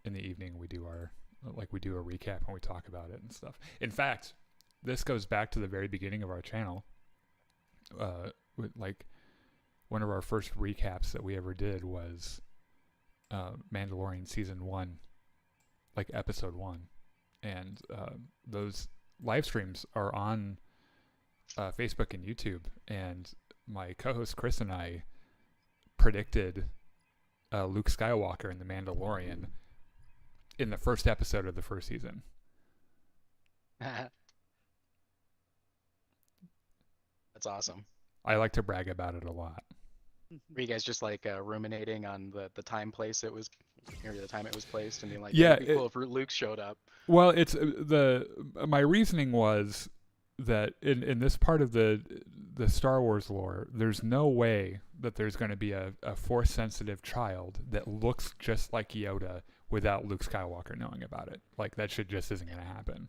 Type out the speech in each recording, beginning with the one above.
in the evening we do a recap and we talk about it and stuff. In fact, this goes back to the very beginning of our channel. Like one of our first recaps that we ever did was Mandalorian season 1, like episode 1, and those live streams are on Facebook and YouTube, and my co-host Chris and I predicted Luke Skywalker in The Mandalorian in the first episode of the first season. That's awesome. I like to brag about it a lot. Were you guys just like ruminating on the time place it was, or the time it was placed, and being like, yeah, it'd be cool if Luke showed up? Well, it's my reasoning was that in this part of the Star Wars lore, there's no way that there's going to be a Force sensitive child that looks just like Yoda without Luke Skywalker knowing about it. Like that shit just isn't going to happen.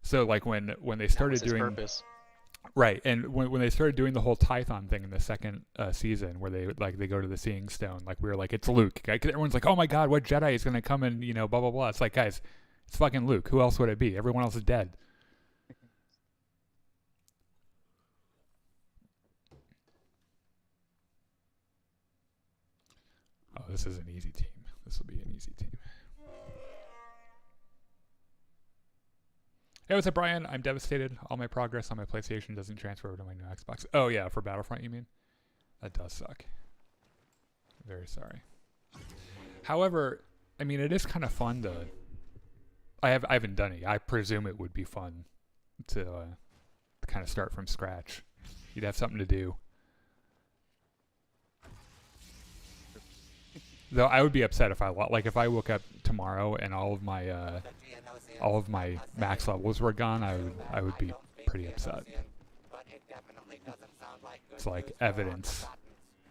So like when they started doing purpose. Right, and when they started doing the whole Tython thing in the second season, where they go to the Seeing Stone, like we were like, it's Luke. Everyone's like, oh my god, what Jedi is going to come and blah blah blah. It's like, guys, it's fucking Luke. Who else would it be? Everyone else is dead. Oh, this is an easy team. This will be an easy team. Hey, what's up, Brian? I'm devastated. All my progress on my PlayStation doesn't transfer over to my new Xbox. Oh, yeah, for Battlefront, you mean? That does suck. Very sorry. However, I mean, it is kind of fun to... I haven't done it. I presume it would be fun to kind of start from scratch. You'd have something to do. Though I would be upset if I woke up tomorrow and all of my max levels were gone. I would be pretty upset. It's like evidence.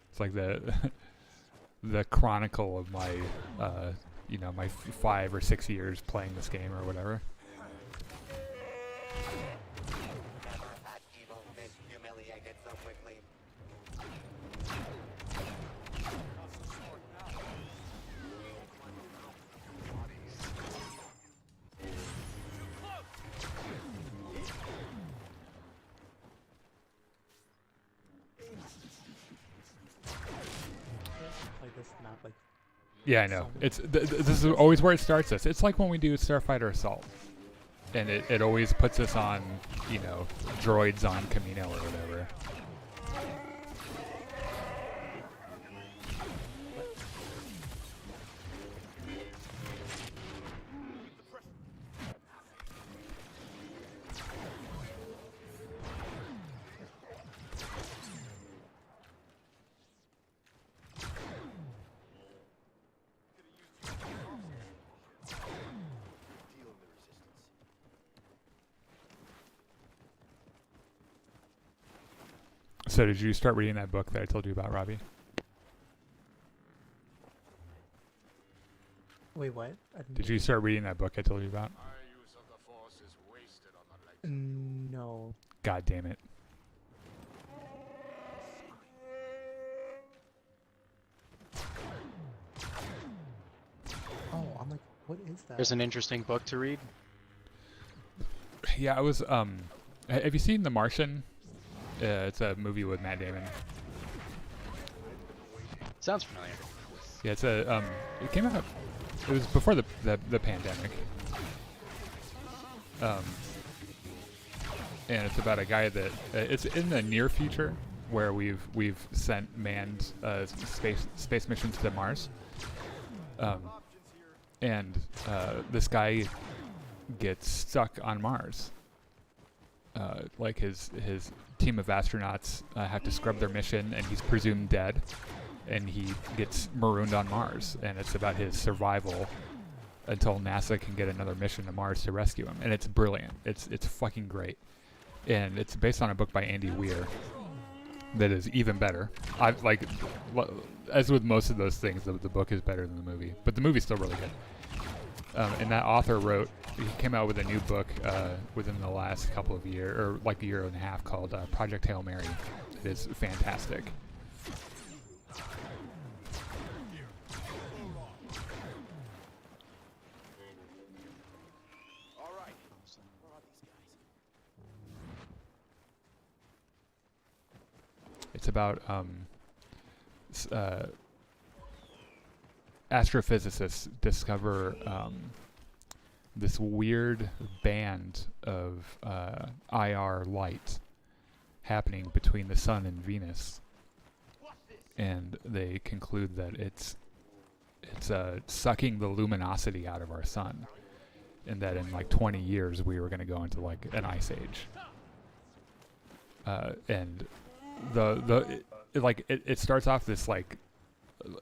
It's like the chronicle of my my 5 or 6 years playing this game or whatever. Yeah, I know. It's this is always where it starts us. It's like when we do Starfighter Assault, and it always puts us on, droids on Camino or whatever. So did you start reading that book that I told you about, Robbie? Wait, what? Did you start reading that book I told you about? No. God damn it. Oh, I'm like, what is that? There's an interesting book to read. Yeah, I was, have you seen The Martian? It's a movie with Matt Damon. Sounds familiar. Yeah, it's a, it came out, it was before the pandemic. And it's about a guy that, it's in the near future where we've sent manned space missions to Mars. And this guy gets stuck on Mars. Like his team of astronauts have to scrub their mission, and he's presumed dead, and he gets marooned on Mars, and it's about his survival until NASA can get another mission to Mars to rescue him. And it's brilliant. It's fucking great, and it's based on a book by Andy Weir that is even better. I like, as with most of those things, the book is better than the movie, but the movie's still really good. And that author he came out with a new book within the last couple of years, or like a year and a half, called Project Hail Mary. It is fantastic. about astrophysicists discover this weird band of IR light happening between the sun and Venus, and they conclude that it's sucking the luminosity out of our sun, and that in like 20 years we were going to go into like an ice age. And it starts off this like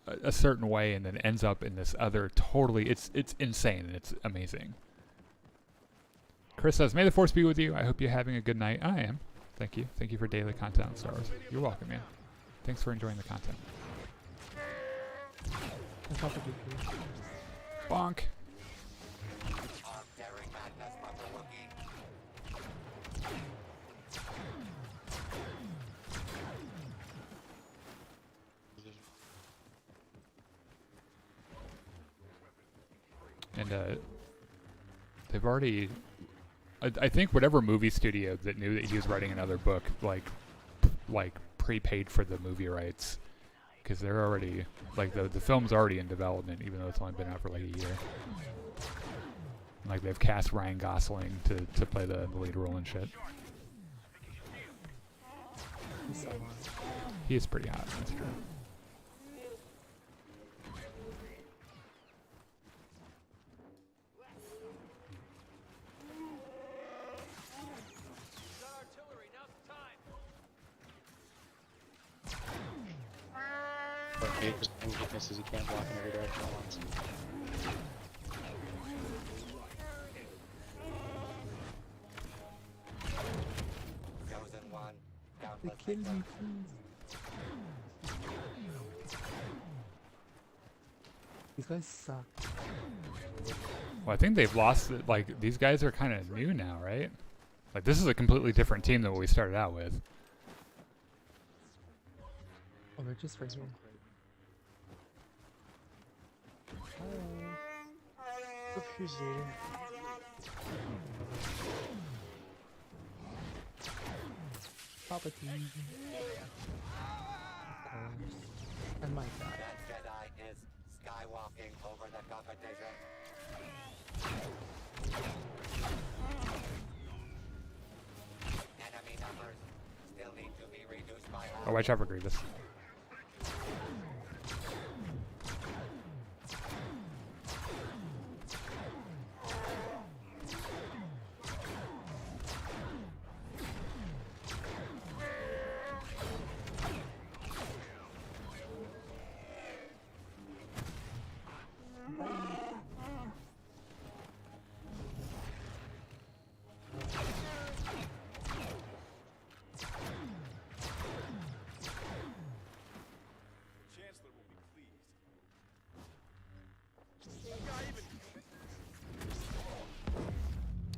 a certain way and then ends up in this other totally, it's insane and it's amazing. Chris says, "May the force be with you. I hope you're having a good night." I am. Thank you. Thank you for daily content on Star Wars. You're welcome, man. Thanks for enjoying the content. Bonk. And they've already, I think whatever movie studio that knew that he was writing another book, like prepaid for the movie rights, because they're already, like the film's already in development, even though it's only been out for like a year. And, like they've cast Ryan Gosling to play the lead role and shit. He is pretty hot, that's true. Just weaknesses you can't block in every direction at once. They killed me, please. These guys suck. Well, I think they've lost it. Like, these guys are kind of new now, right? Like, this is a completely different team than what we started out with. Oh, they're just right here. Appreciate Palpatine. Of course. And my god. That Jedi is skywalking over the competition. Enemy numbers still need to be reduced by half. Oh, watch out for Grievous.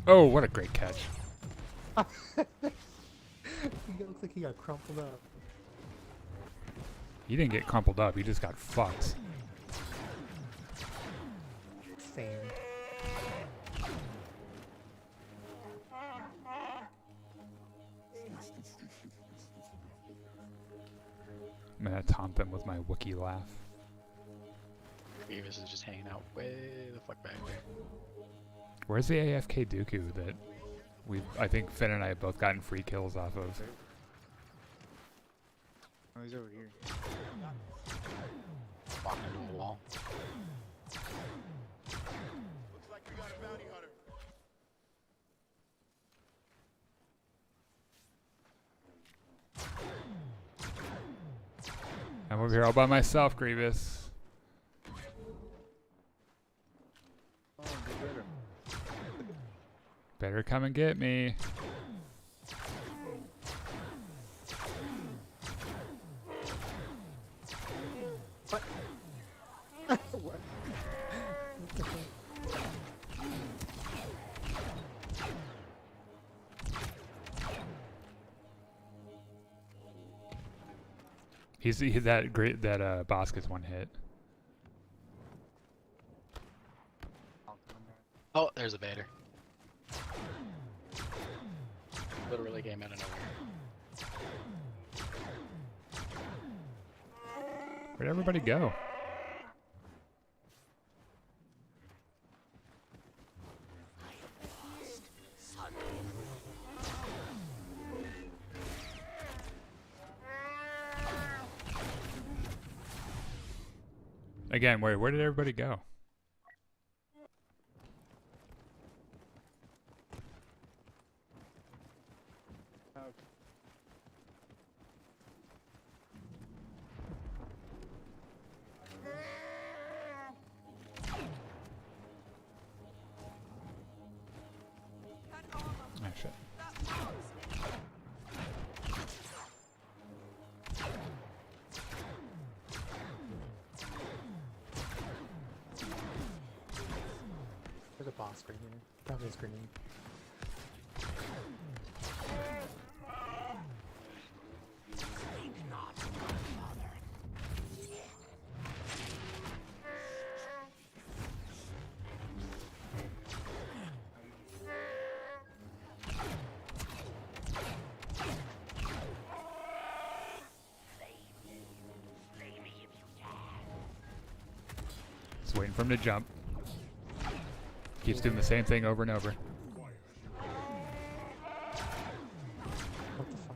Oh, what a great catch. He looks like he got crumpled up. He didn't get crumpled up, he just got fucked. Same. I'm gonna taunt them with my Wookiee laugh. Grievous is just hanging out way the fuck back there. Where's the AFK Dooku that I think Finn and I have both gotten free kills off of? Oh, he's over here. Walked into the wall. I'm over here all by myself, Grievous. Oh, do better. Better come and get me. What? What? What the fuck? He's that great that boss gets one hit. Oh, there's a Vader. Literally came out of nowhere. Where'd everybody go? Again, where did everybody go? Oh, shit. There's a boss right here. Probably a grenade. Just waiting for him to jump. Keeps doing the same thing over and over. What the fuck?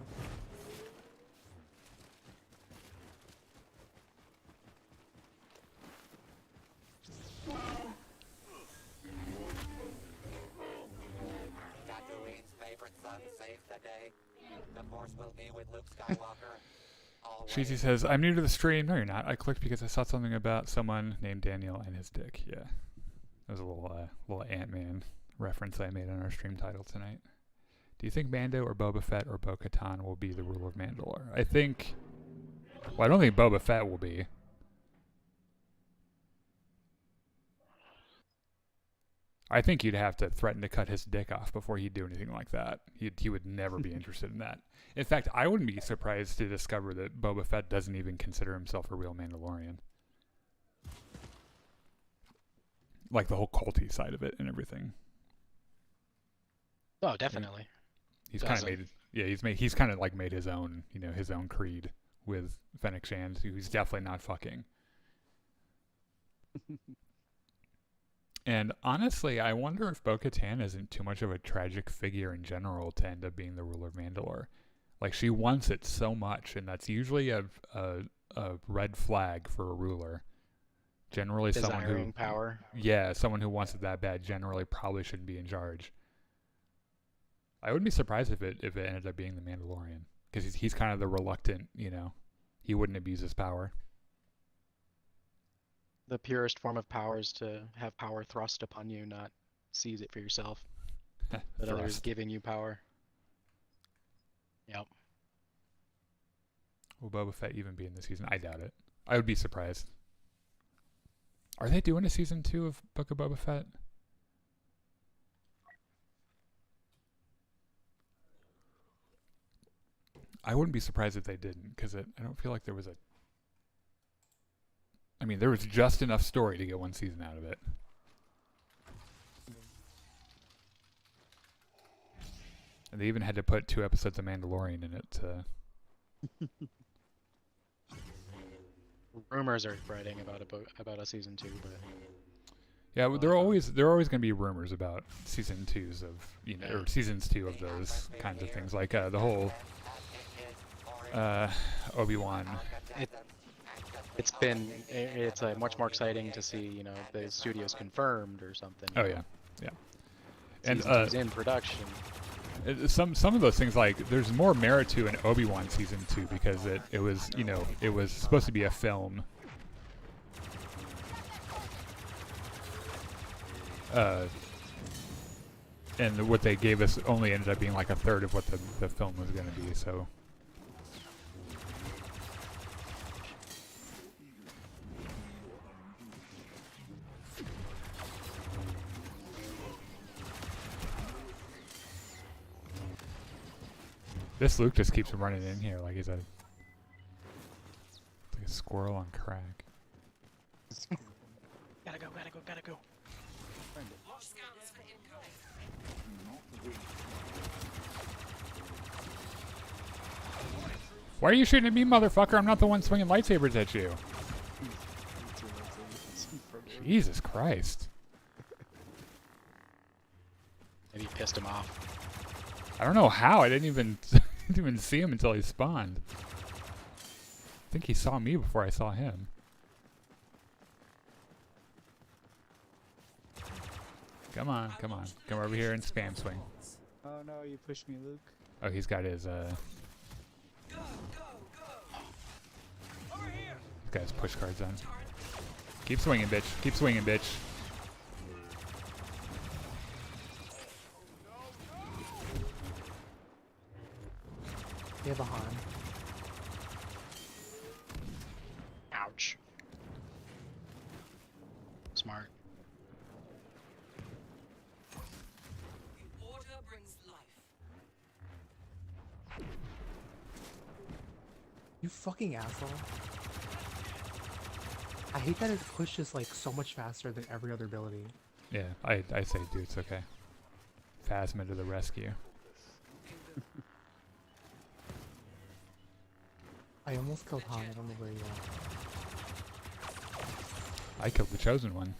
Tatooine's favorite son saved the day. The Force will be with Luke Skywalker. Always. Cheesy says, I'm new to the stream. No, you're not. I clicked because I saw something about someone named Daniel and his dick. Yeah. That was a little Ant-Man reference I made on our stream title tonight. Do you think Mando or Boba Fett or Bo-Katan will be the ruler of Mandalore? I think... Well, I don't think Boba Fett will be. I think you'd have to threaten to cut his dick off before he'd do anything like that. He would never be interested in that. In fact, I wouldn't be surprised to discover that Boba Fett doesn't even consider himself a real Mandalorian. Like the whole culty side of it and everything. Oh, definitely. He's kind of he's kind of like made his own, his own creed with Fennec Shand, who's definitely not fucking. And honestly, I wonder if Bo-Katan isn't too much of a tragic figure in general to end up being the ruler of Mandalore. Like, she wants it so much, and that's usually a red flag for a ruler. Generally, someone Desiring who power. Yeah, someone who wants it that bad generally probably shouldn't be in charge. I wouldn't be surprised if it ended up being the Mandalorian, because he's kind of the reluctant, he wouldn't abuse his power. The purest form of power is to have power thrust upon you, not seize it for yourself. But others Thrust. giving you power. Yep. Will Boba Fett even be in the season? I doubt it. I would be surprised. Are they doing a season 2 of Book of Boba Fett? I wouldn't be surprised if they didn't, because I don't feel like there was there was just enough story to get one season out of it. And they even had to put 2 episodes of Mandalorian in it to... Rumors are spreading about a season 2, but Yeah, there are always going to be rumors about season 2s of, or seasons 2 of those kinds of things, like the whole Obi-Wan. It's much more exciting to see, the studio's confirmed or something. Oh yeah, yeah. And Season 2's in production. some of those things, like there's more merit to an Obi-Wan season 2 because it was it was supposed to be a film. And what they gave us only ended up being like a third of what the film was going to be. So. This Luke just keeps running in here like he's like a squirrel on crack. Gotta go. Why are you shooting at me, motherfucker? I'm not the one swinging lightsabers at you. Jesus Christ. Maybe you pissed him off. I don't know how. I didn't even didn't even see him until he spawned. I think he saw me before I saw him. Come on, come on. Come over here and spam swing. Oh no, you pushed me, Luke. Oh, he's got his He's got his push cards on. Keep swinging, bitch. Keep swinging, bitch. They have a Han. Ouch. Smart. Order brings life. You fucking asshole. I hate that it pushes like so much faster than every other ability. Yeah, I say, dude, it's okay. Phasma to the rescue. I almost killed Han, I don't know where you are. I killed the chosen one.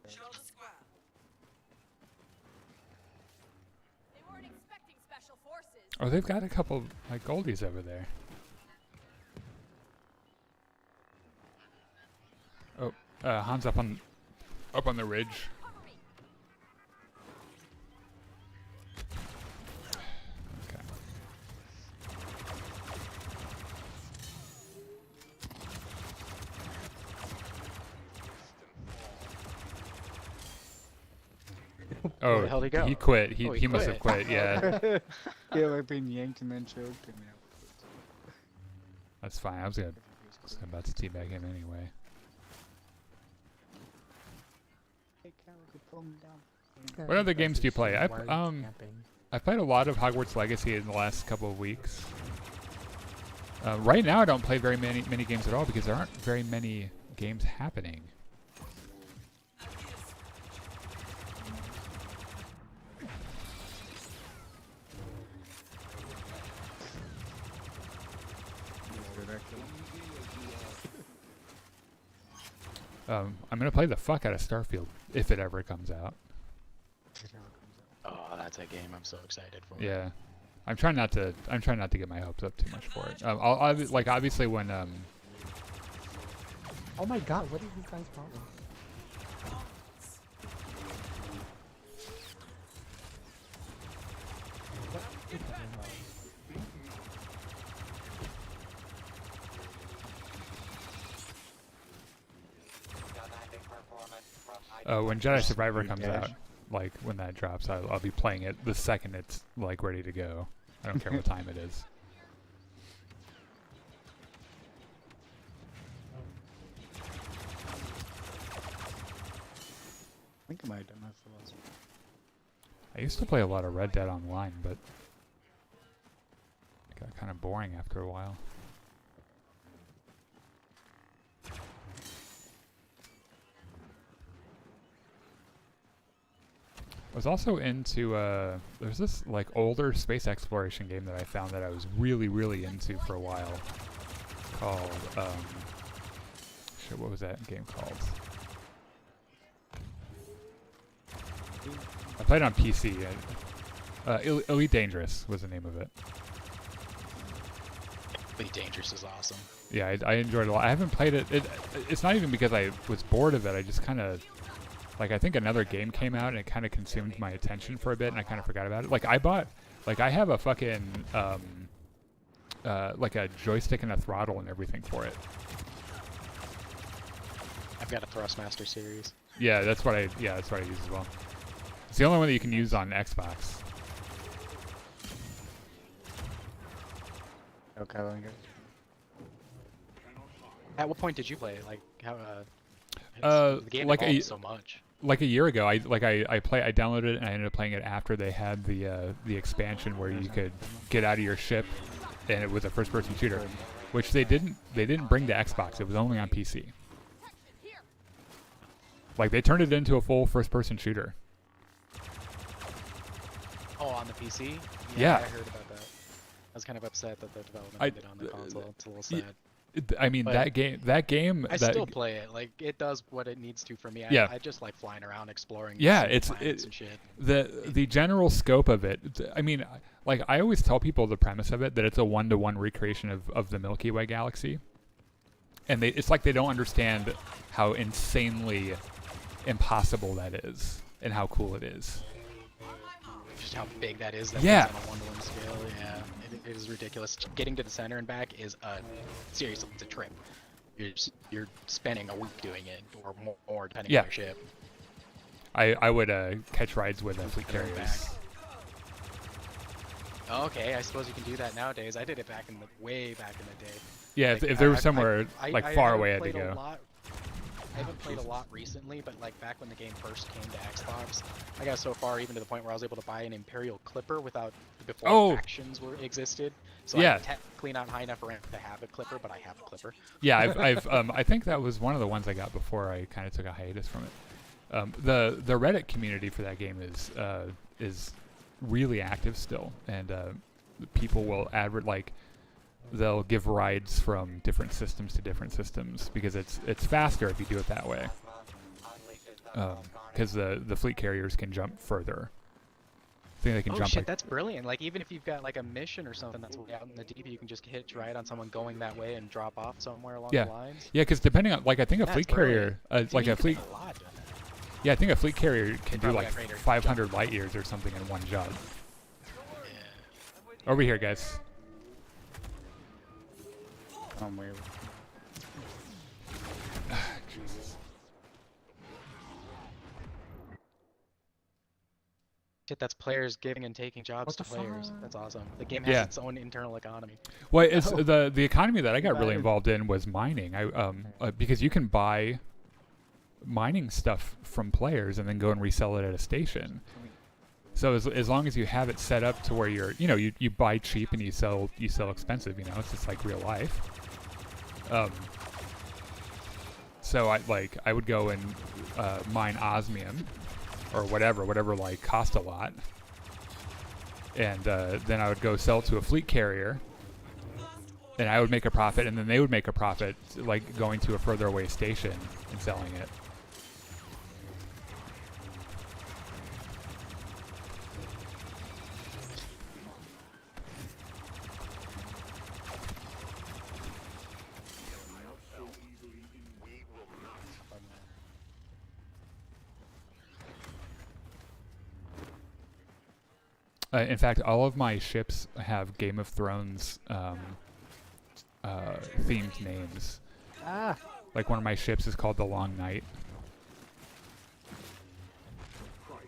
Shoulder square. They weren't expecting special forces. Oh, they've got a couple like goldies over there. Oh, Han's up on the ridge. Cover me. Okay. Oh, Where the hell did he go? he quit. He Oh, he he must have quit. quit. Yeah, Yeah, like being yanked and then choked and yeah. that's fine. I was about to teabag him anyway. Hey, Carol, could pull me down. What other games do you play? Why are you camping? I've played a lot of Hogwarts Legacy in the last couple of weeks. Right now, I don't play very many games at all because there aren't very many games happening. I'm gonna play the fuck out of Starfield if it ever comes out. Oh, that's a game I'm so excited for. Yeah, I'm trying not to get my hopes up too much for it. I'll like obviously when Oh my god, what is this guy's problem? Commanding performance from when Jedi Survivor Sweet comes dash. out, like when that drops, I'll be playing it the second it's like ready to go. I don't care what time it is. I think I might have done that for the last one. I used to play a lot of Red Dead Online, but it got kind of boring after a while. I was also into there's this like older space exploration game that I found that I was really into for a while called shit, what was that game called? I played it on PC. Elite Dangerous was the name of it. Elite Dangerous is awesome. Yeah, I enjoyed it a lot. I haven't played it. It's not even because I was bored of it. I just kind of like I think another game came out and it kind of consumed my attention for a bit, and I kind of forgot about it. Like I have a fucking like a joystick and a throttle and everything for it. I've got a Thrustmaster series. Yeah, that's what I use as well. It's the only one that you can use on Xbox. Okay, let me go. At what point did you play? Like how? The game like evolved so much. Like a year ago, I downloaded it and I ended up playing it after they had the expansion where you could get out of your ship, and it was a first-person shooter, which they didn't bring to Xbox. It was only on PC. Like they turned it into a full first-person shooter. Oh, on the PC? Yeah. I heard about that. I was kind of upset that the development I- ended on the console. It's a little y- sad. I mean, But that game. I that, still play it. Like, it does what it needs to for me. Yeah. I just like flying around, exploring. Yeah, seeing it's- planets and shit. the general scope of it. I mean, like I always tell people the premise of it that it's a 1-to-1 recreation of the Milky Way galaxy, and it's like they don't understand how insanely impossible that is and how cool it is. Just how big that is. That Yeah. thing's on a 1-to-1 scale. Yeah, it is ridiculous. Getting to the center and back is seriously, it's a trip. You're spending a week doing it or more depending Yeah. on your ship. I would catch rides with fleet And then carriers. Okay, I suppose you can do that nowadays. I did it way back in the day. Yeah, Like, if there was I- somewhere like I far haven't away I had to played a go. lot- I haven't played a lot recently, but like back when the game first came to Xbox, I got so far even to the point where I was able to buy an Imperial Clipper before Oh. factions existed. So Yeah. I'm technically not high enough for to have a Clipper, but I have a Clipper. Yeah, I've I think that was one of the ones I got before I kind of took a hiatus from it. The Reddit community for that game is really active still, and people will they'll give rides from different systems to different systems because it's faster if you do it that way. Because the fleet carriers can jump further. I think they can Oh jump shit, like that's brilliant. Like even if you've got like a mission or something that's way out in the deep, you can just hitch right on someone going that way and drop off somewhere along Yeah. the lines. yeah, because depending on like I think a That's fleet brilliant. carrier See, like you a can fleet do a lot doing that. yeah I think a fleet carrier can do probably like got greater 500 light years or something in one jump. Yeah. Over here, guys. I'm weird. Jesus. Shit, that's players giving and taking jobs What to the players. fuck? That's awesome. The game has Yeah. its own internal economy. Well, it's Oh. the economy that I got really Right. involved in was mining. Because you can buy mining stuff from players and then go and resell it at a station. So as long as you have it set up to where you buy cheap and you sell expensive, it's just like real life. So I would go and mine osmium or whatever like cost a lot, and then I would go sell it to a fleet carrier, and I would make a profit, and then they would make a profit, like going to a further away station and selling it. In fact, all of my ships have Game of Thrones themed names. Ah, Like one of my ships is called the Long Night.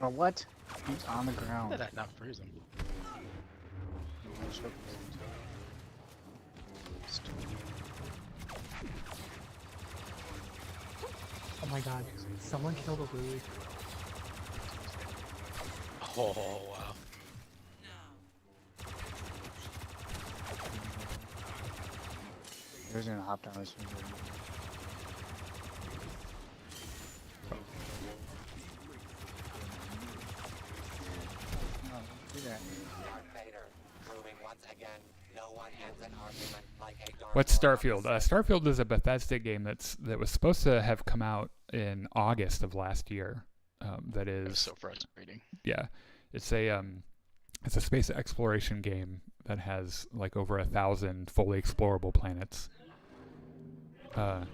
Or what? He's on the How ground. did that not freeze him? oh my god. Someone killed a Louis. Oh wow. He was gonna hop down this one. No, do that. Darth Vader, proving once again, no one ends an argument like a Darth What's Vader Starfield? Starfield is a Bethesda game that was supposed to have come out in August of last year. That That was is, so frustrating. yeah, it's a space exploration game that has like over 1,000 fully explorable planets. And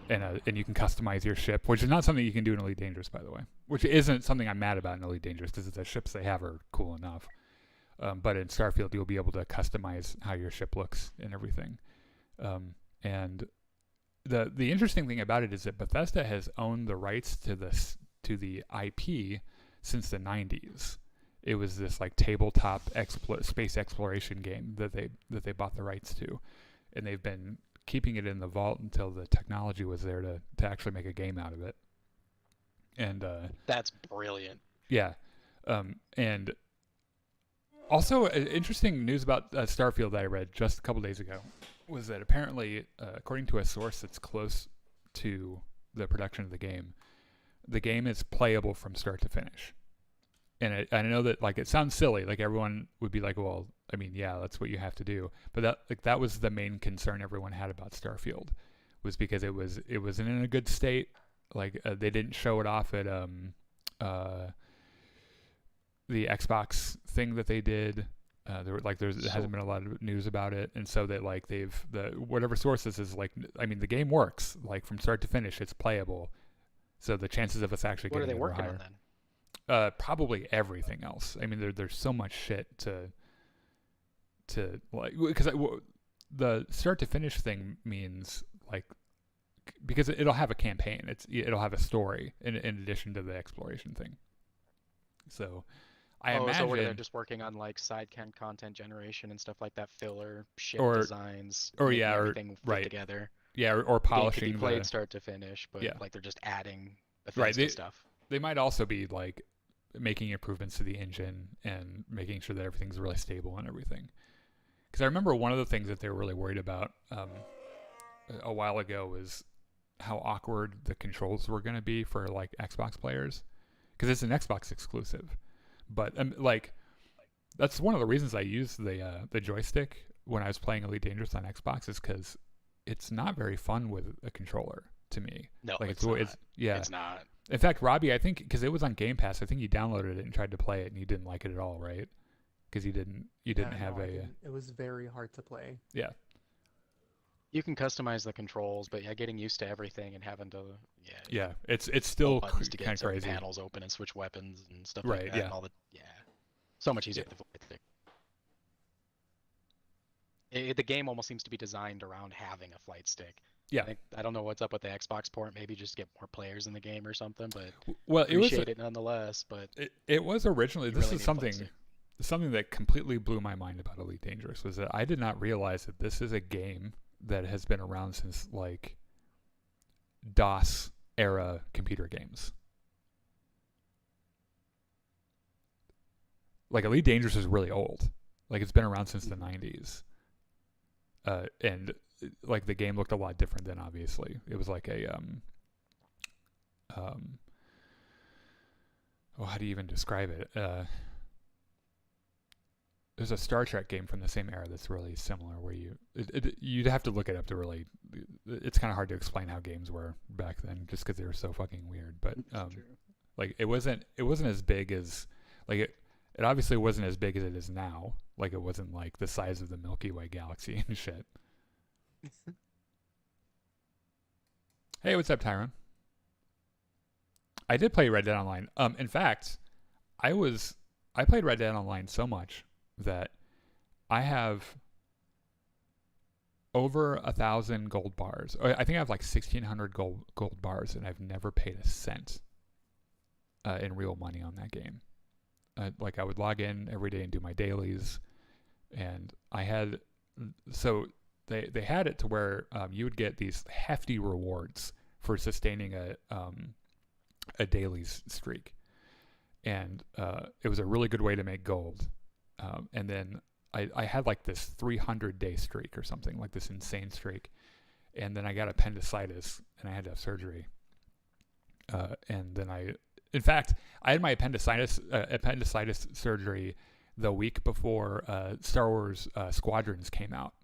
you can customize your ship, which is not something you can do in Elite Dangerous, by the way. Which isn't something I'm mad about in Elite Dangerous because the ships they have are cool enough. But in Starfield, you'll be able to customize how your ship looks and everything. And the interesting thing about it is that Bethesda has owned the rights to the IP since the 90s. It was this like tabletop space exploration game that they bought the rights to, and they've been keeping it in the vault until the technology was there to actually make a game out of it. And That's brilliant. yeah, and also interesting news about Starfield that I read just a couple days ago was that apparently, according to a source that's close to the production of the game is playable from start to finish. and I know that like it sounds silly, like everyone would be like, well, I mean, yeah, that's what you have to do, but that was the main concern everyone had about Starfield, was because it wasn't in a good state. Like they didn't show it off at the Xbox thing that they did. There hasn't been a lot of news about it, and so that like whatever source this is, like, I mean, the game works like from start to finish, it's playable, so the chances of us actually What are getting they it are working higher. on then? Probably everything else. I mean, there's so much shit to like, because the start to finish thing means like, because it'll have a campaign, it'll have a story in addition to the exploration thing. So I imagine, so what, they're just working on like side content generation and stuff like that, filler, ship Or- designs, or making yeah, or- everything fit right. together. yeah, or The game could be polishing played the. start to finish, but Yeah. like they're just adding Right, Bethesda they- stuff. They might also be like making improvements to the engine and making sure that everything's really stable and everything. Because I remember one of the things that they were really worried about a while ago was how awkward the controls were going to be for like Xbox players, because it's an Xbox exclusive. But like, that's one of the reasons I used the joystick when I was playing Elite Dangerous on Xbox, is because it's not very fun with a controller to me. No, Like it's not. yeah. It's not. In fact, Robbie, I think because it was on Game Pass, I think you downloaded it and tried to play it and you didn't like it at all, right? Because you didn't have no, I a didn't. It was very hard to play. yeah. You can customize the controls, but yeah, getting used to everything and having to Yeah, it's still buttons to kind get of certain crazy. panels open and switch weapons and stuff Right, like that. yeah. And all the so much easier Yeah. with the flight stick. The game almost seems to be designed around having a flight stick. Yeah. I don't know what's up with the Xbox port. Maybe just get more players in the game or something. But Well, it was appreciate it nonetheless. But it was originally, you this really is need a flight stick. something that completely blew my mind about Elite Dangerous, was that I did not realize that this is a game that has been around since like DOS era computer games. Like Elite Dangerous is really old. Like it's been around since the 90s. And like the game looked a lot different then, obviously. It was like a how do you even describe it? There's a Star Trek game from the same era that's really similar, where you'd have to look it up to really. It's kind of hard to explain how games were back then, just because they were so fucking weird. But It's true. like it wasn't as big as like it obviously wasn't as big as it is now. Like it wasn't like the size of the Milky Way galaxy and shit. Hey, what's up, Tyron? I did play Red Dead Online. In fact, I played Red Dead Online so much that I have over 1,000 gold bars. I think I have like 1,600 gold bars, and I've never paid a cent in real money on that game. Like I would log in every day and do my dailies, and I had they had it to where you would get these hefty rewards for sustaining a dailies streak, and it was a really good way to make gold. And then I had like this 300-day streak or something, like this insane streak, and then I got appendicitis and I had to have surgery. And then in fact, I had my appendicitis surgery the week before Star Wars Squadrons came out,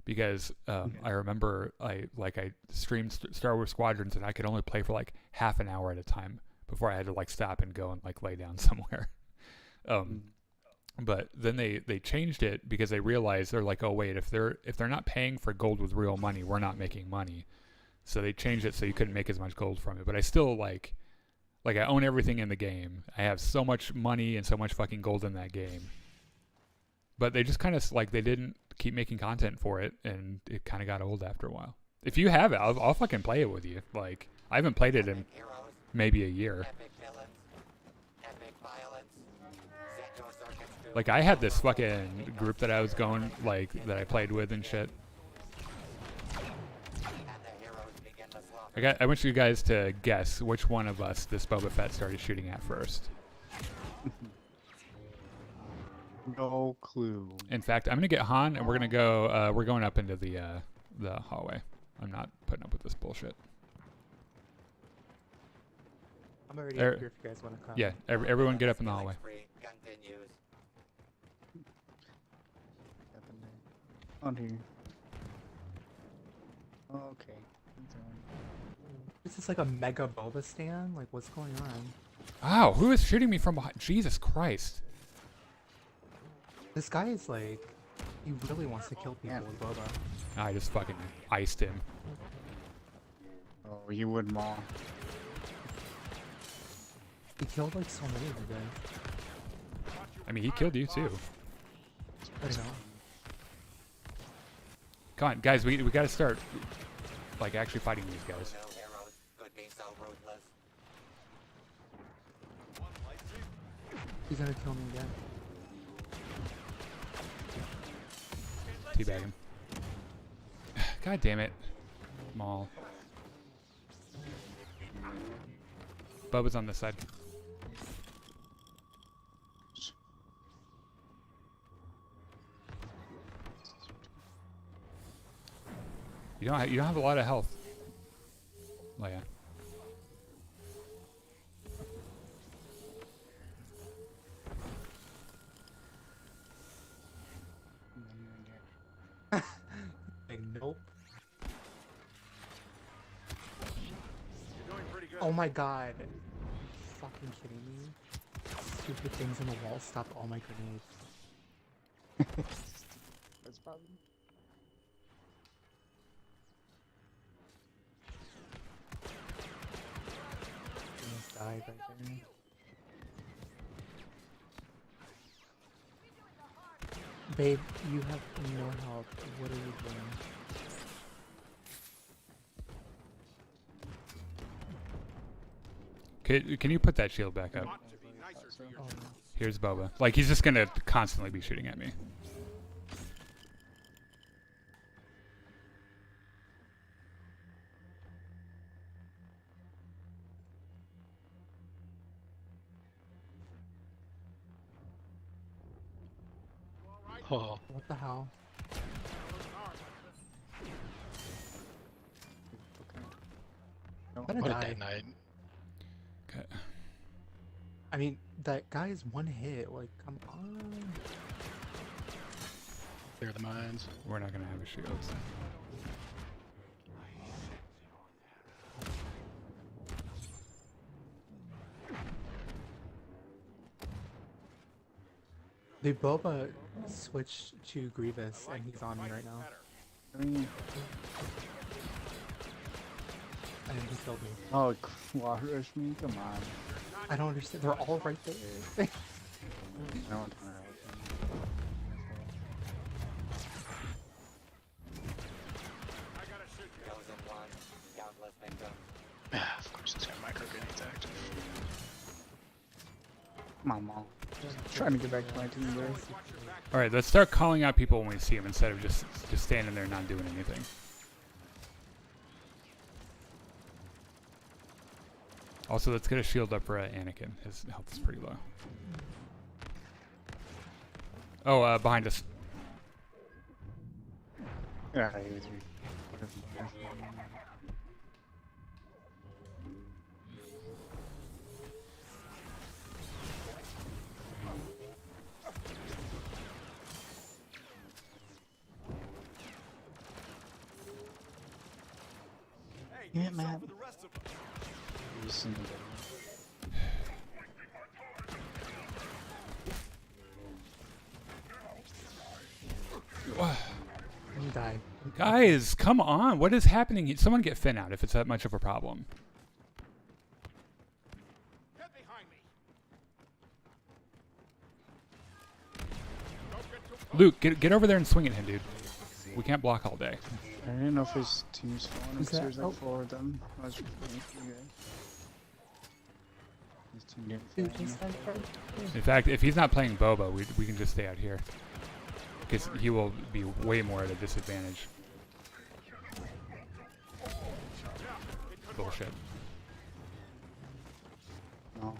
because I remember I streamed Star Wars Squadrons, and I could only play for like half an hour at a time before I had to like stop and go and like lay down somewhere. But then they changed it because they realized, they're like, oh wait, if they're not paying for gold with real money, we're not making money. So they changed it so you couldn't make as much gold from it. But I still like I own everything in the game. I have so much money and so much fucking gold in that game. But they just kind of like, they didn't keep making content for it, and it kind of got old after a while. If you have it, I'll fucking play it with you. Like I haven't played it in Epic heroes, maybe a year. epic villains, epic violence. Zeto's Orchestra. Like I had this fucking group that I was going, like, that I played with and shit. And the heroes begin the slaughter. I want you guys to guess which one of us this Boba Fett started shooting at first. No clue. In fact, I'm gonna get Han, and we're gonna go. We're going up into the hallway. I'm not putting up with this bullshit. I'm already Er, up here if you guys want to come. Yeah, everyone get up in the hallway. Spree continues. On here. Okay. It's on. This is like a mega boba stand? Like, what's going on? Ow, who is shooting me from behind? Jesus Christ. This guy is like, he really wants to kill people Yeah. with boba. I just fucking iced him. Oh, you would maul. He killed like so many of you guys. I mean, he killed you too. I know. Come on, guys, we gotta start, like, actually fighting these guys. No heroes could be so ruthless. He's gonna kill me again. Teabag him. God damn it. Maul. Bubba's on this side. You don't have a lot of health, Leia. Like, nope. Oh my god. Are you fucking kidding me? Stupid things on the wall stopped all my grenades. That's probably. Almost died right there. Babe, you have no help. What are you doing? Can you put that shield back up? Oh no. Here's Boba. Like, he's just gonna constantly be shooting at me. Oh, What the hell? I'm gonna what a die. dead night. Okay. I mean, that guy is one hit. Like, come on. Clear the mines. We're not gonna have a shield. The Boba switched to Grievous, and he's on me right now. I mean, And he killed me. oh, wall rush me? Come on. I don't understand. They're all right there. I don't want to help him. Chosen one, countless victims. Ah, of course, it's got micro grenades active. Come on, Maul. Just trying to get back to my team, bro. All right, let's start calling out people when we see them instead of just standing there not doing anything. Also, let's get a shield up for Anakin. His health is pretty low. Oh, behind us. Yeah, he was yeah, man. Listen to them. He died. Guys, come on. What is happening? Someone get Finn out if it's that much of a problem. Luke, get over there and swing at him, dude. We can't block all day. I didn't know if his team's falling Who's that? upstairs like Oh. 4 of them. I was just waiting for you guys. His team didn't Dude, fall. just like that. In fact, if he's not playing Boba, we can just stay out here. Because he will be way more at a disadvantage. Bullshit. No.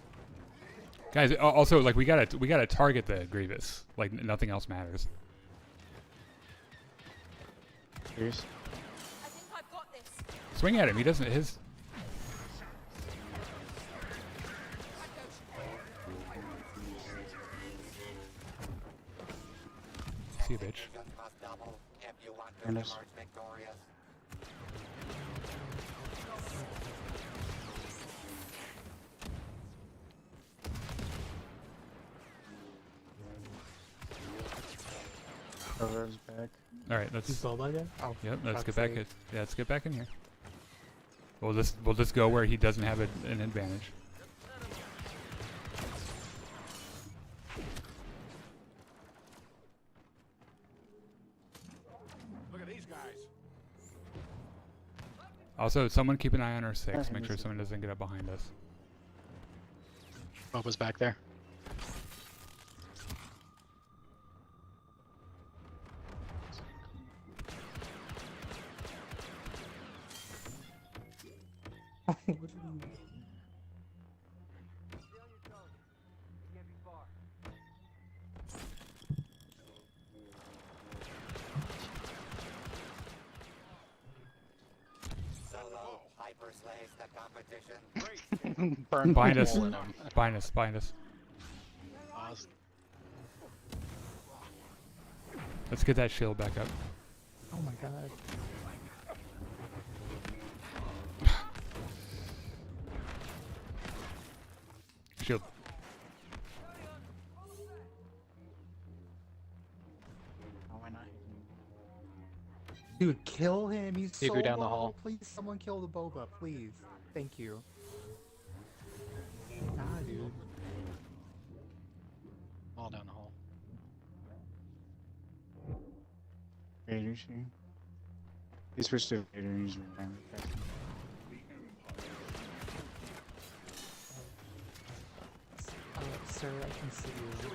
Guys, also, like, we gotta target the Grievous. Like, nothing else matters. Serious? I think I've got this. Swing at him. He doesn't. His. See you, bitch. Contingent must double if you want to And emerge this- victorious. Proverb's back. All right, He's let's. Boba again? Oh, Yep, let's fuck's get back. sake. Yeah, let's get back in here. We'll just go where he doesn't have an advantage. Look at these guys. Also, someone keep an eye on our six. Yeah, Make he sure needs to- someone doesn't get up behind us. Boba's back there. What did he- Solo hyperslaves the competition. Burn Behind a us. hole in him. Behind us. Behind us. Pause. Let's get that shield back up. Oh my god. Shield. Oh, why not? Dude, kill him. He's He so grew down the low. hall. Please, someone kill the Boba, please. Thank you. Nah, dude. All down the hole. Vader, see? He switched to Vader and he's running back. Sir, I can see you.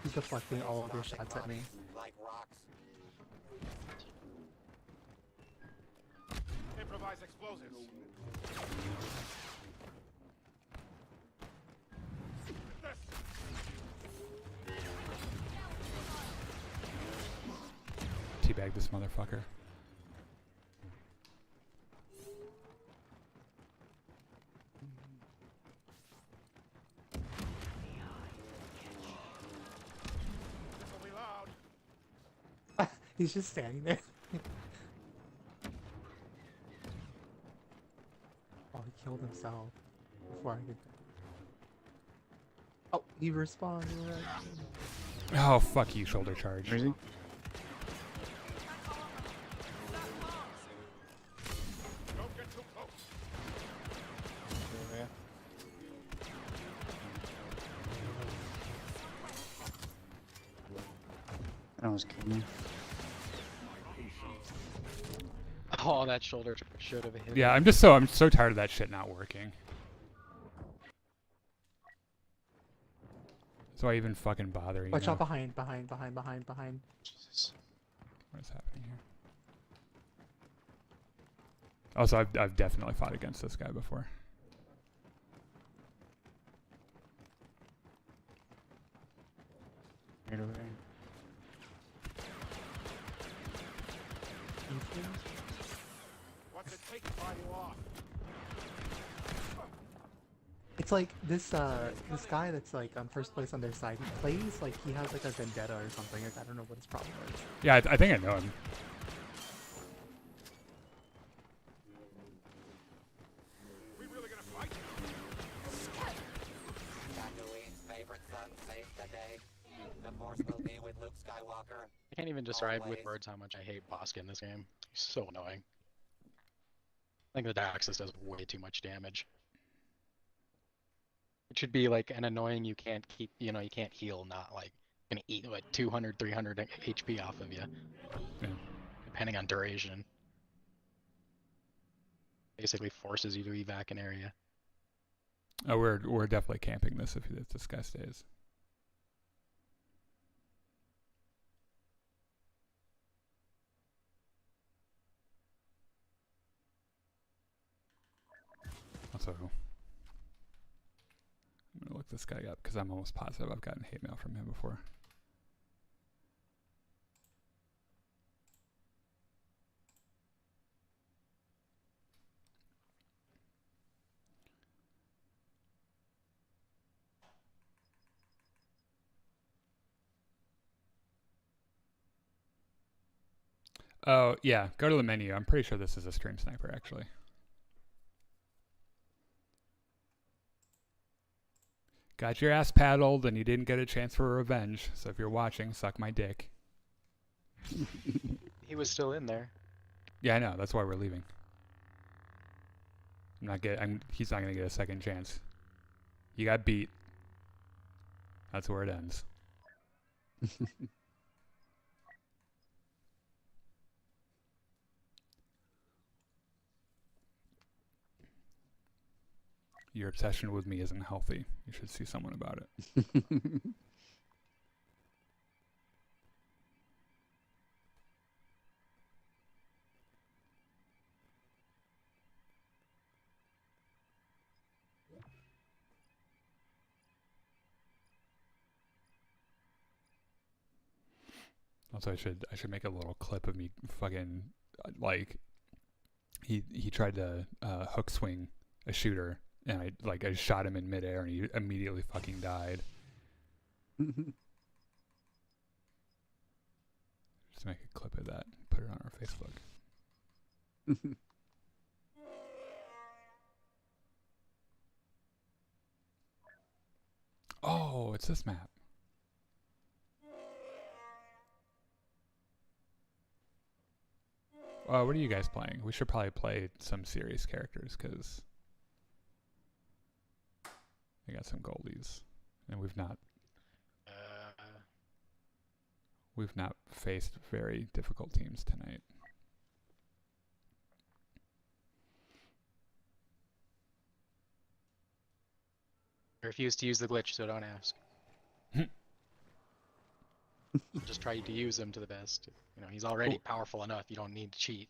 He's deflecting all of your shots at me. Like rocks. Improvise explosives. Teabag this motherfucker. This'll be loud. He's just standing there. Oh, he killed himself before I could. Oh, he responded. Oh, fuck you, shoulder charge. Where is he? Don't get too close. Yeah. That was killing me. Oh, that shoulder should have hit. Yeah, him. I'm so tired of that shit not working. So I even fucking bother, you Watch know? out behind. Jesus. What is happening here? Also, I've definitely fought against this guy before. Right over there. What's it take to buy you off? It's like this guy that's like on first place on their side. He plays like he has like a vendetta or something. Like I don't know what his problem is. Yeah, I think I know him. We really gonna fight? Tatooine's favorite son saved the day. The Force will be with Luke Skywalker. I can't even describe with Always. words how much I hate Bossk in this game. He's so annoying. I think the Daxus does way too much damage. It should be like an annoying you can't keep, you can't heal, not like gonna eat like 200, 300 HP off of you. Yeah. Depending on duration. Basically forces you to evac an area. Oh, we're definitely camping this if this guy stays. Also, I'm gonna look this guy up because I'm almost positive I've gotten hate mail from him before. Oh, yeah. Go to the menu. I'm pretty sure this is a stream sniper, actually. Got your ass paddled and you didn't get a chance for revenge. So if you're watching, suck my dick. He was still in there. Yeah, I know. That's why we're leaving. He's not gonna get a second chance. You got beat. That's where it ends. Your obsession with me isn't healthy. You should see someone about it. Also, I should make a little clip of me fucking like he tried to hook swing a shooter and I shot him in midair and he immediately fucking died. Just make a clip of that, put it on our Facebook. Oh, it's this map. What are you guys playing? We should probably play some serious characters because we got some goldies, and we've not faced very difficult teams tonight. I refuse to use the glitch, so don't ask. Just try to use him to the best. You know, he's already powerful enough. You don't need to cheat.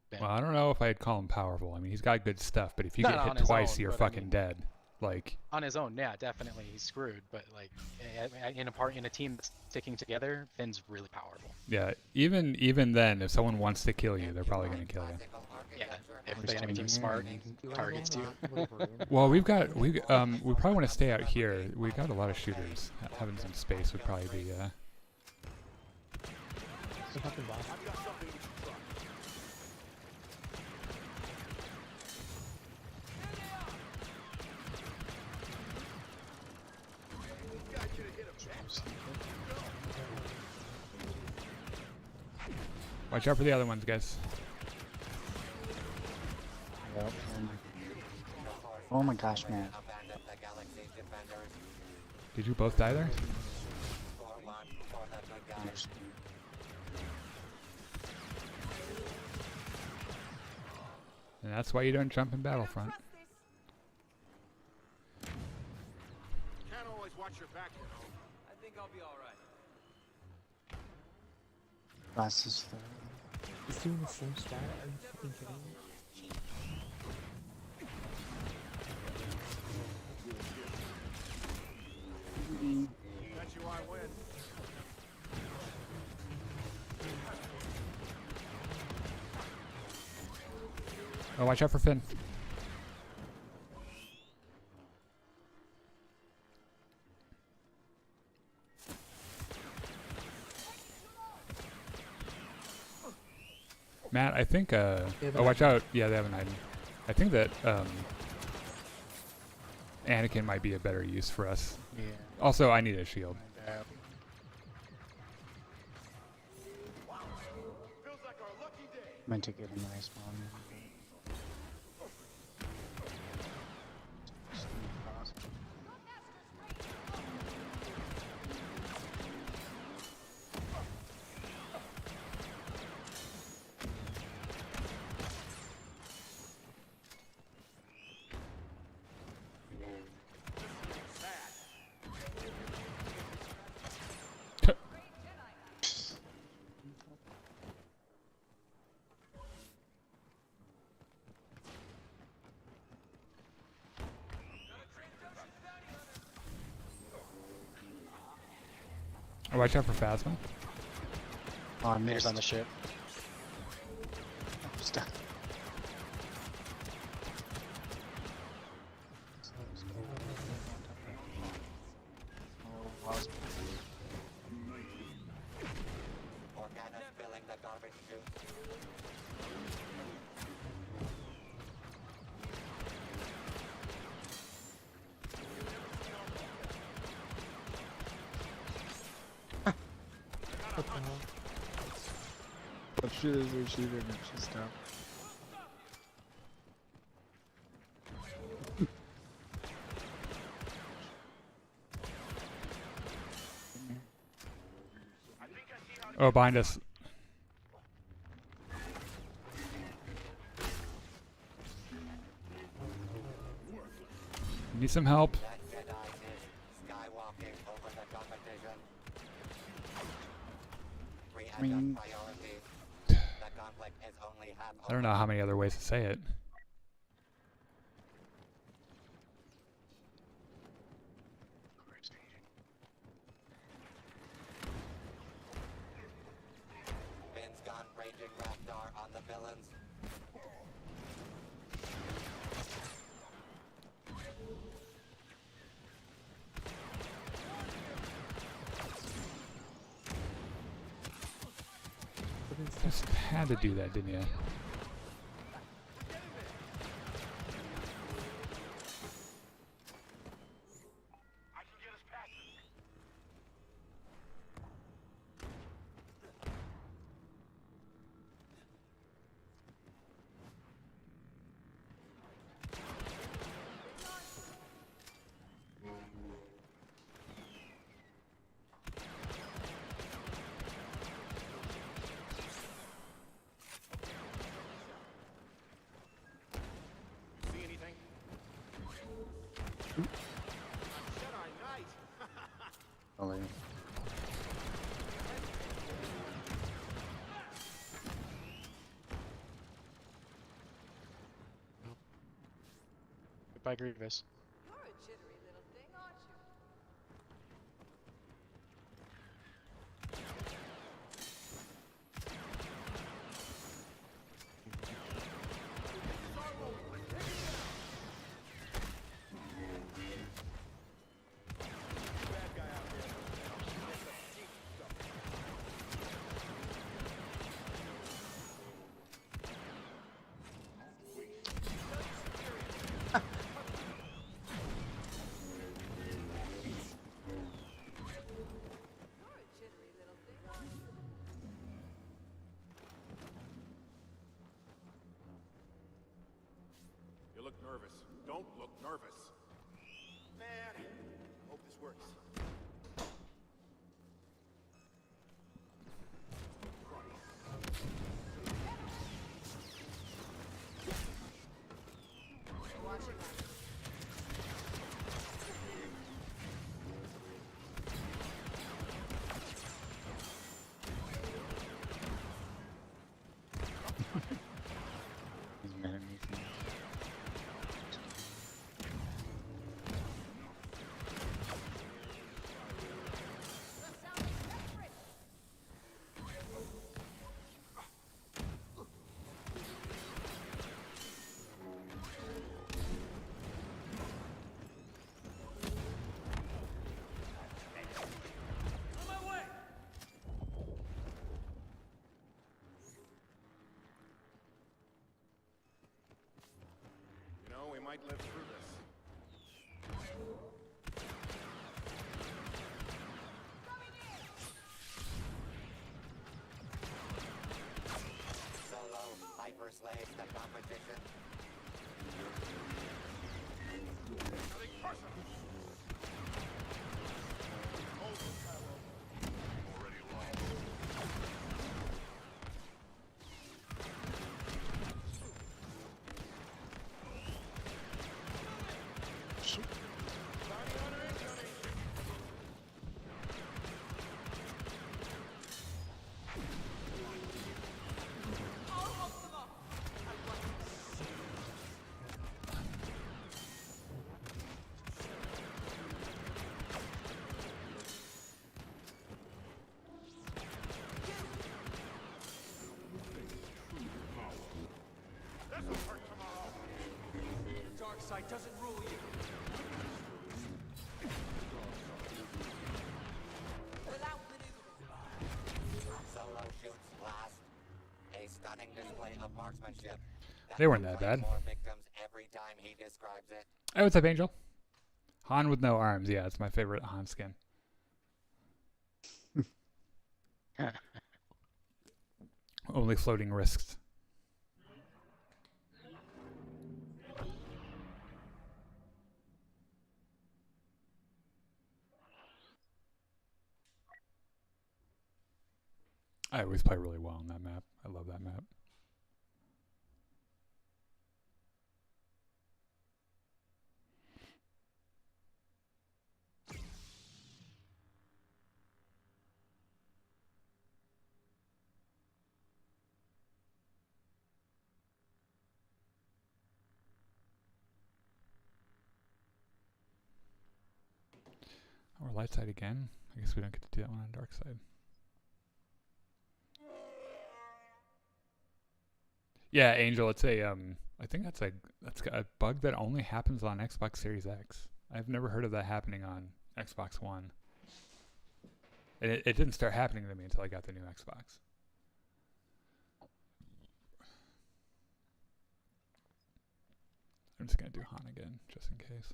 Ben. Well, I don't know if I'd call him powerful. I mean, he's got good stuff, but if you Not get on hit his twice, own, you're but I fucking mean- dead. Like, On his own, yeah, definitely he's screwed. But like in a team that's sticking together, Finn's really powerful. yeah, even then, if someone wants to kill you, they're probably gonna kill you. Yeah, if the enemy team's smart and targets you. Well, we probably want to stay out here. We got a lot of shooters. Having some space would probably be What happened last? I've got something you can try. This guy should have hit him. Watch out for the other ones, guys. Yep. Oh my gosh, man. Abandon the galaxy's defenders. Did you both die there? Score one for the good guys. And that's why you don't jump in Battlefront. Can't always watch your back, you know. I think I'll be alright. Glasses. He's doing the same strat. Are you fucking kidding me? Bet you I win. Oh, watch out for Finn. Matt, I think, have oh, an watch item. out. Yeah, they have an item. I think that, Anakin might be a better use for us. Yeah. Also, I need a shield. Feels like our lucky day. Meant to get a nice one. Oh, watch out for Phasma. Oh, I Vader's missed. on the ship. Stuck. Oh, wow. Organa filling the garbage chute. Shit is what she did and she stopped. Oh, behind us. Need some help. That Jedi is skywalking over the competition. Three mean- priorities. The conflict is only half I don't know how many other ways to say it. Finn's gone raging Raptor on the villains. Just had to do that, didn't you? See anything? Jedi Knight. Oh, yeah. Goodbye, Grievous. You're a jittery little thing, aren't you? You're a jittery little thing, aren't you? You look nervous. Don't look nervous. Man, hope this works. Watching that. He's mad at me. That sounds desperate. You know, we might live through this. Solo hyperslaves the competition. Nothing personal. Already lost. This'll hurt tomorrow. The dark side doesn't rule you. Without maneuver. Solo shoots last. A stunning display of marksmanship. They weren't will that claim bad. More victims every time he describes it. Hey, what's up, Angel? Han with no arms. Yeah, it's my favorite Han skin. Only floating risks. I always play really well on that map. I love that map. Or light side again. I guess we don't get to do that one on dark side. Yeah, Angel, it's a I think that's a bug that only happens on Xbox Series X. I've never heard of that happening on Xbox One. And it didn't start happening to me until I got the new Xbox. I'm just gonna do Han again, just in case.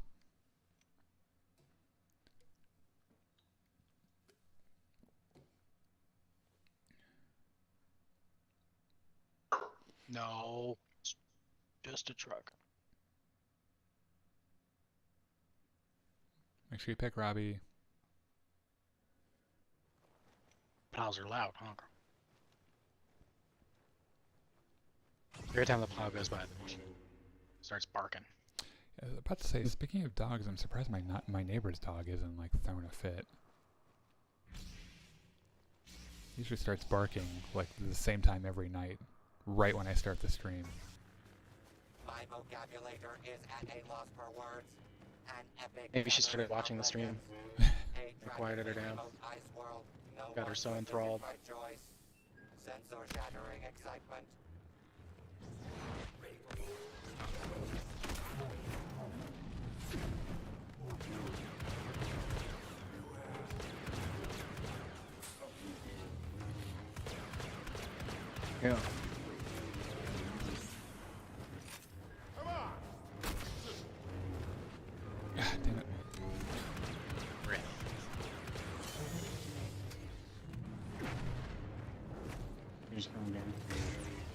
No, it's just a truck. Make sure you pick Robbie. Plows are loud, huh? Every time the plow goes by, it starts barking. I was about to say, speaking of dogs, I'm surprised my neighbor's dog isn't like throwing a fit. He usually starts barking like the same time every night, right when I start the stream. My vocabulator is at a loss for words. An epic Maybe she started gathering watching the stream. of I quieted her down. Ice world, no Got her one so lives enthralled. by choice. Sensor-shattering excitement. Yeah. Ah, damn it. You're just going down.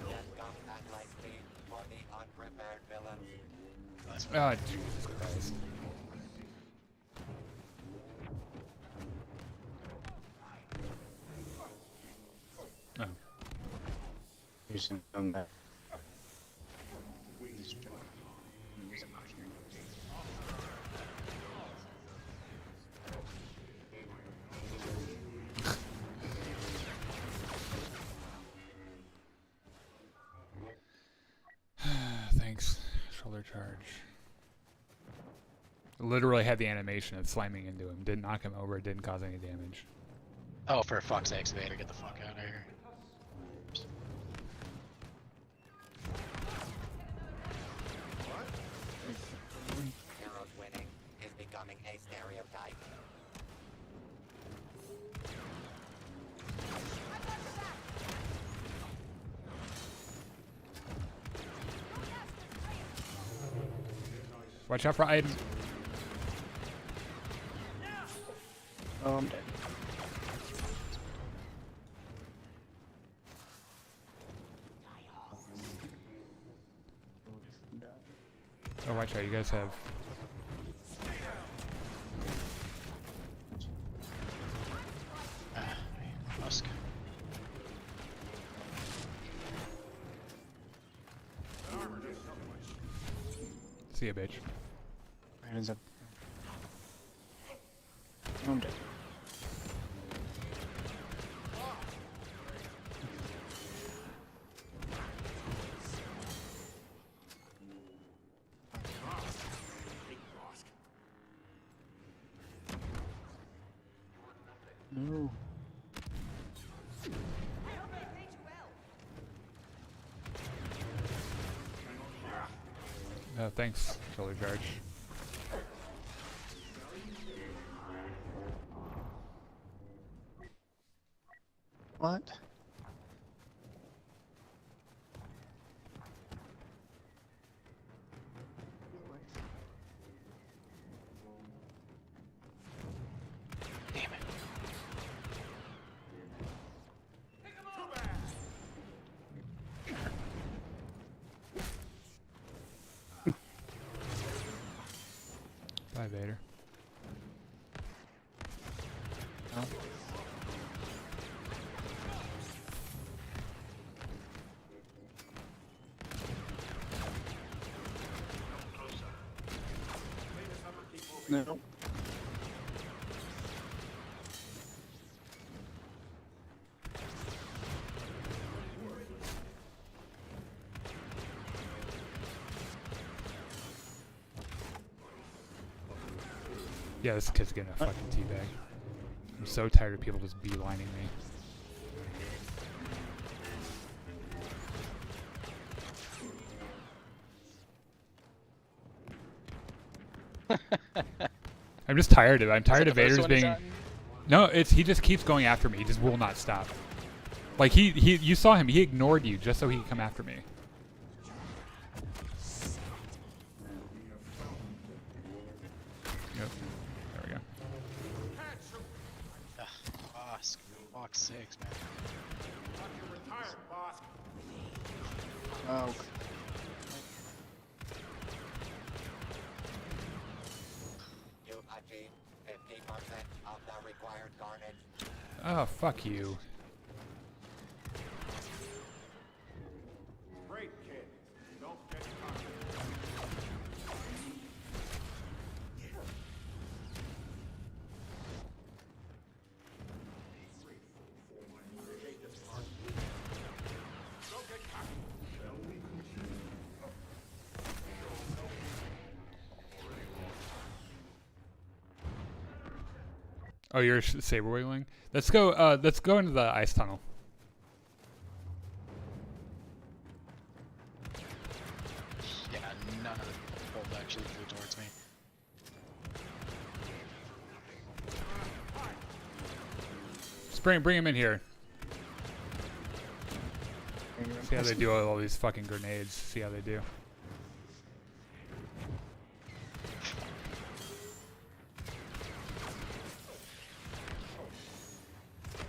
Death comes at light speed for the unprepared villains. Ah, Jesus Christ. Oh. You're just going back. This truck. Use a motion. Thanks. Shoulder charge. Literally had the animation of slamming into him. Didn't knock him over. Didn't cause any damage. Oh, for fuck's sakes, Vader, get the fuck out of here. Heroes winning is becoming a stereotype. Watch out for Aiden. Oh, I'm dead. Oh, watch out. You guys have... Musk. See ya, bitch. Brandon's up. Oh, I'm dead. No. Thanks, shoulder charge. What? Damn it. Vader. No. No. Yeah, this kid's getting a fucking teabag. I'm so tired of people just beelining me. I'm just tired of it. I'm tired of Vader's being. No, it's he just keeps going after me. He just will not stop. Like he you saw him. He ignored you just so he could come after me. Yep. There we go. Boss, Walk 6, man. You're retired, boss. Oh. You've achieved 50% of the required carnage. Oh, fuck you. Great kid. Don't get cocky. Don't get cocky. Oh, you're saber wiggling. Let's go. Let's go into the ice tunnel. Yeah, none of the bolt actually flew towards me. Just bring him in here. See how they do all these fucking grenades. See how they do.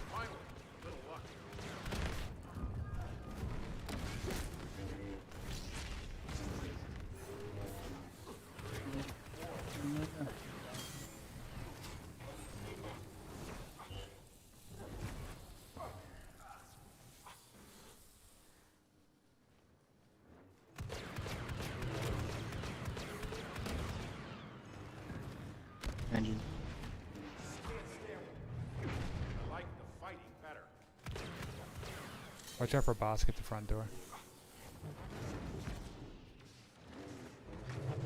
Finally, a little luck. Engine. I like the fighting better. Watch out for Bosk at the front door.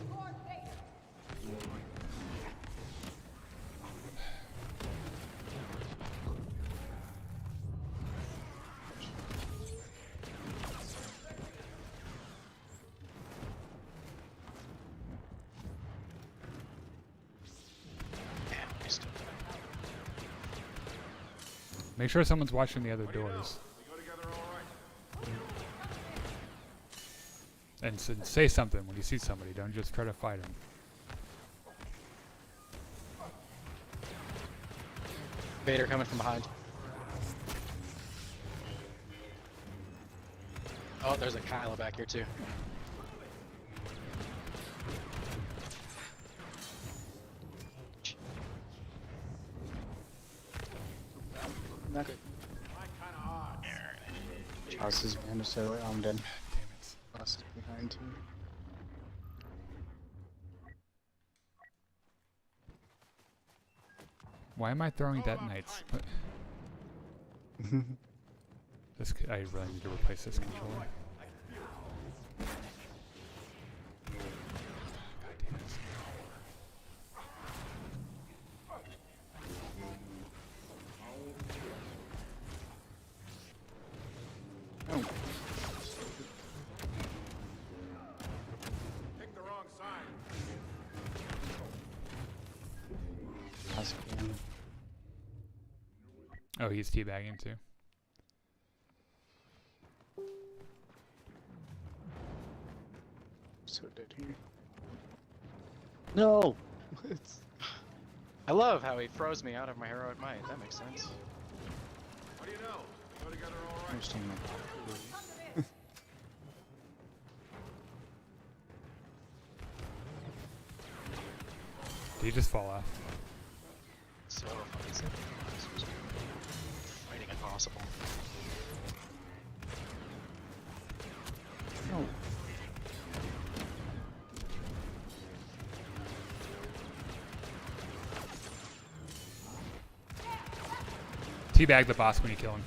Lord Vader! Damn, I still Make sure someone's watching the other doors. We go together all right. And say something when you see somebody. Don't just try to fight them. Vader coming from behind. Oh, there's a Kylo back here too. Not good. Charles is behind us, so I'm dead. Damn it. Boss is behind too. Why am I throwing detonates? What? I really need to replace this controller. God damn it. Oh. Pick the wrong side. Boss again. Oh, he's teabagging too. So dead here. No! It's I love how he froze me out of my heroic might. That makes sense. What do you know? We go together all right. interesting. Did he just fall off? So fucking simple. Fighting impossible. No. Teabag the boss when you kill him.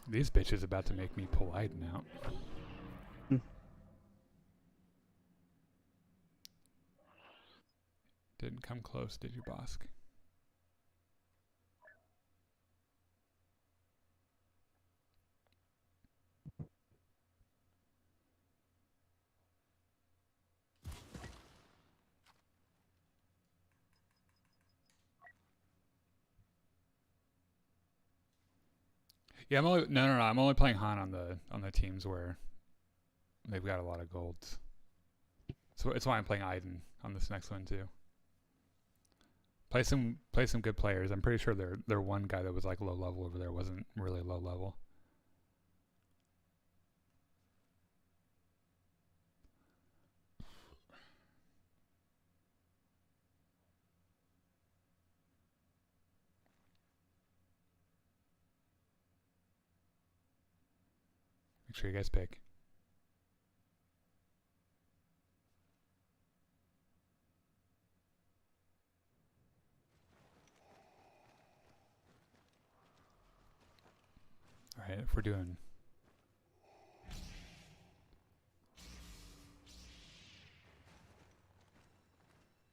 These bitches about to make me pull Aiden out. Didn't come close, did you, Bosk? Yeah, no. I'm only playing Han on the teams where they've got a lot of golds. So it's why I'm playing Aiden on this next one too. Play some good players. I'm pretty sure their one guy that was like low level over there wasn't really low level. Make sure you guys pick. Alright, if we're doing...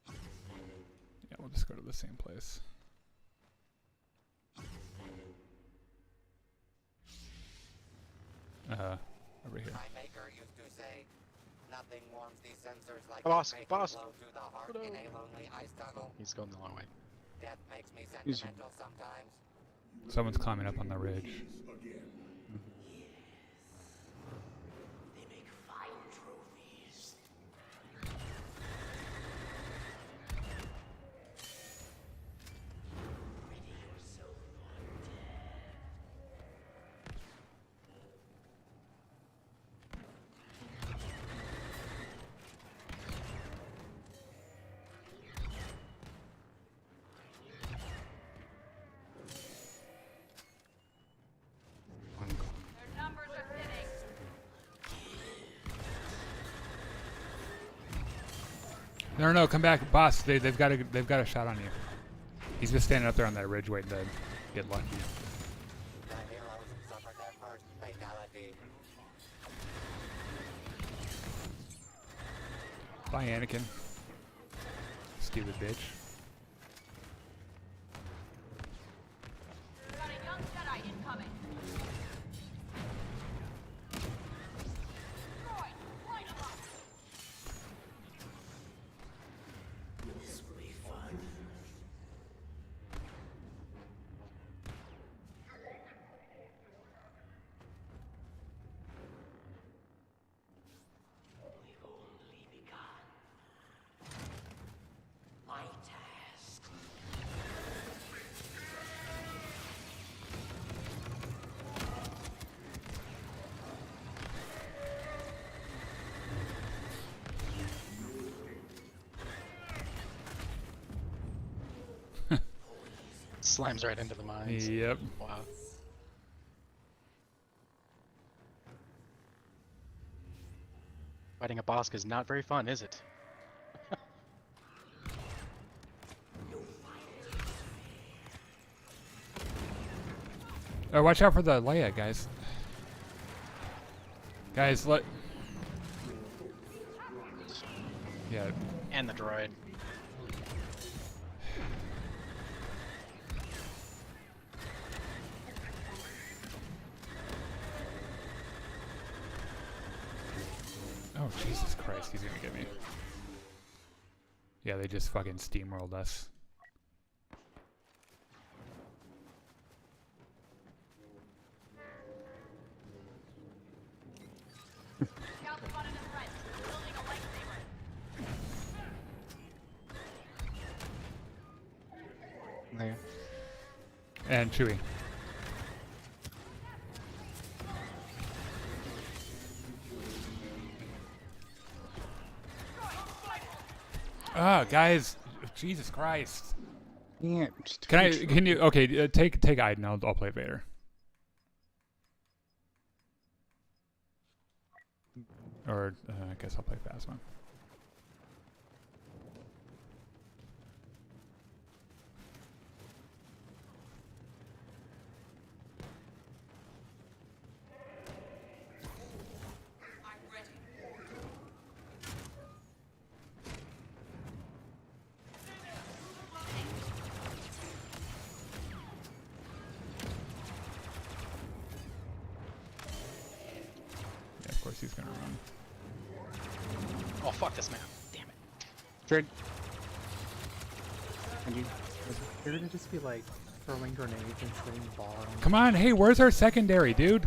Yeah, we'll just go to the same place. Over here. My maker used to say, nothing warms these sensors like Boss, a fatal boss. blow to the heart in a lonely ice tunnel. He's going the long way. Death makes me Easy. sentimental sometimes. Someone's climbing up on the ridge. One gone. Their numbers are thinning. No, come back, boss. They've got a shot on you. He's just standing up there on that ridge waiting to get lucky. The heroes suffered their first fatality. Bye, Anakin. Stupid bitch. Got a young Jedi incoming. Destroyed. Light 'em up. My task. Slimes right into the mines. Yep. Wow. Fighting a boss is not very fun, is it? Oh, watch out for the Leia, guys. Guys, let. Yeah. And the droid. Oh, Jesus Christ, he's gonna get me. Yeah, they just fucking steamrolled us. Leia. And Chewie. Ah, guys, Jesus Christ! Yeah. Just Can I? control- Can you? Okay, take Aiden. I'll play Vader. Or I guess I'll play Phasma. Yeah, of course he's gonna run. Oh fuck this map. Damn it. Dread. And you. You're gonna just be like throwing grenades and shooting bar. Come on, hey, where's our secondary, dude?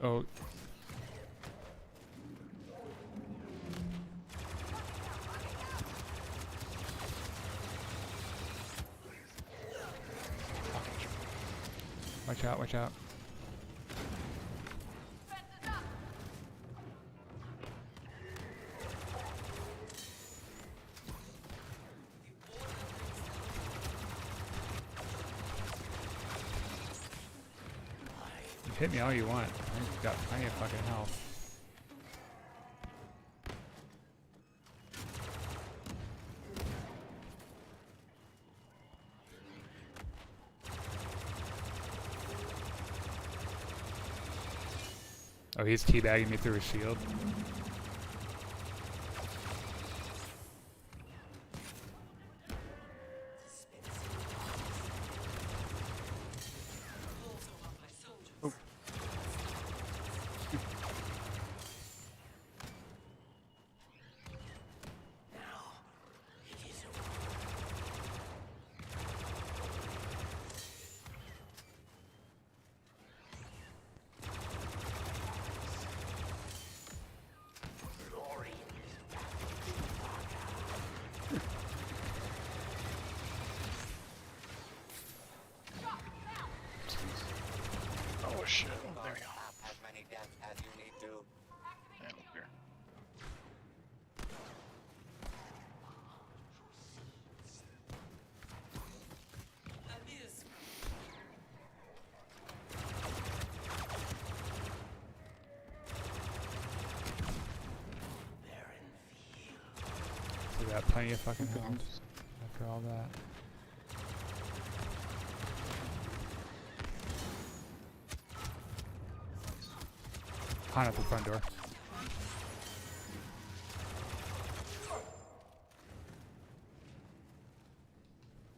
Oh. Watch out, watch out. You hit me all you want. I've got plenty of fucking health. Oh, he's teabagging me through his shield. Oh shit. There we go. As many deaths as you need to. Yeah, clear. So we got plenty of fucking health after all that. Han at the front door.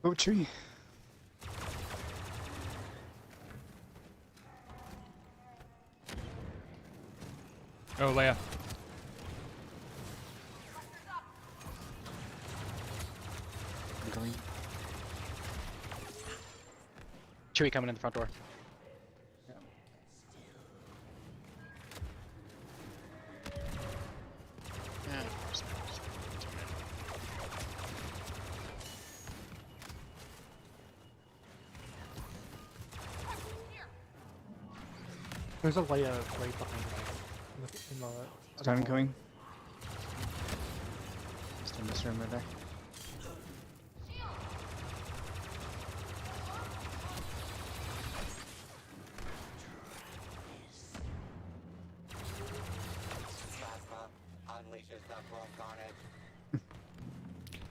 Oh, tree. Oh, Leia. I'm going. Chewie coming in the front door. Yeah, of course. There's a Leia right behind us. In the Stun coming. Stun this room right there. Plasma unleashes the full carnage.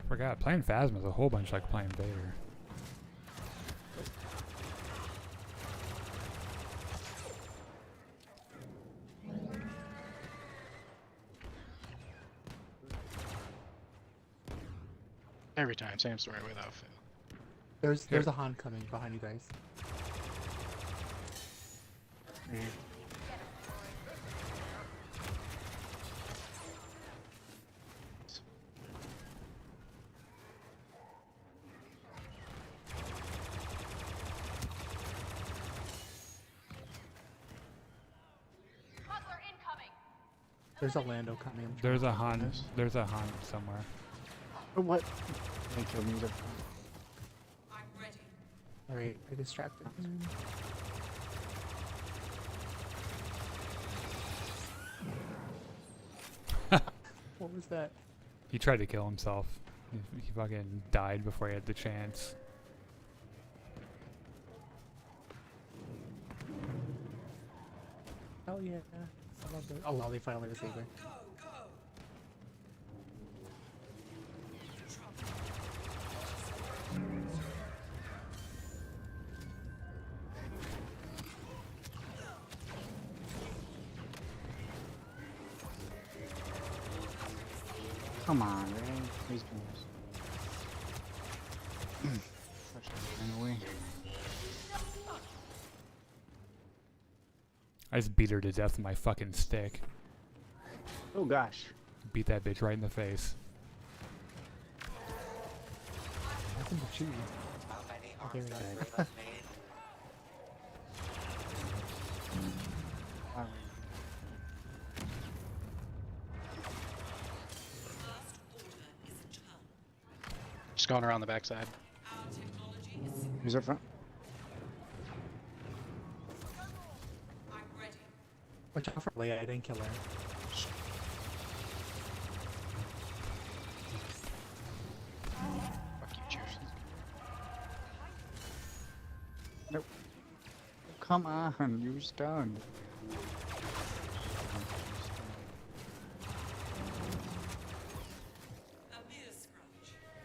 Forgot, playing Phasma is a whole bunch like playing Vader. Every time, same story without fail. there's a Han coming behind you guys. Right here. There's a Lando coming. I'm trying There's to a find Han. this. There's a Han somewhere. Oh, what? They killed me. I'm ready. Alright, I distracted him. What was that? He tried to kill himself. He fucking died before he had the chance. Oh yeah, I love it. Oh wow, they finally were saving. Go, go. Come on, Ray. Please do this. Such a away. I just beat her to death with my fucking stick. Oh gosh. Beat that bitch right in the face. Nothing but cheese. How many Okay, arms does right. Rivas need? Alright. Just going around the backside. Who's up front? Watch out for Leia, I didn't kill her. Fuck you, cheers. Nope. Come on, you stunned.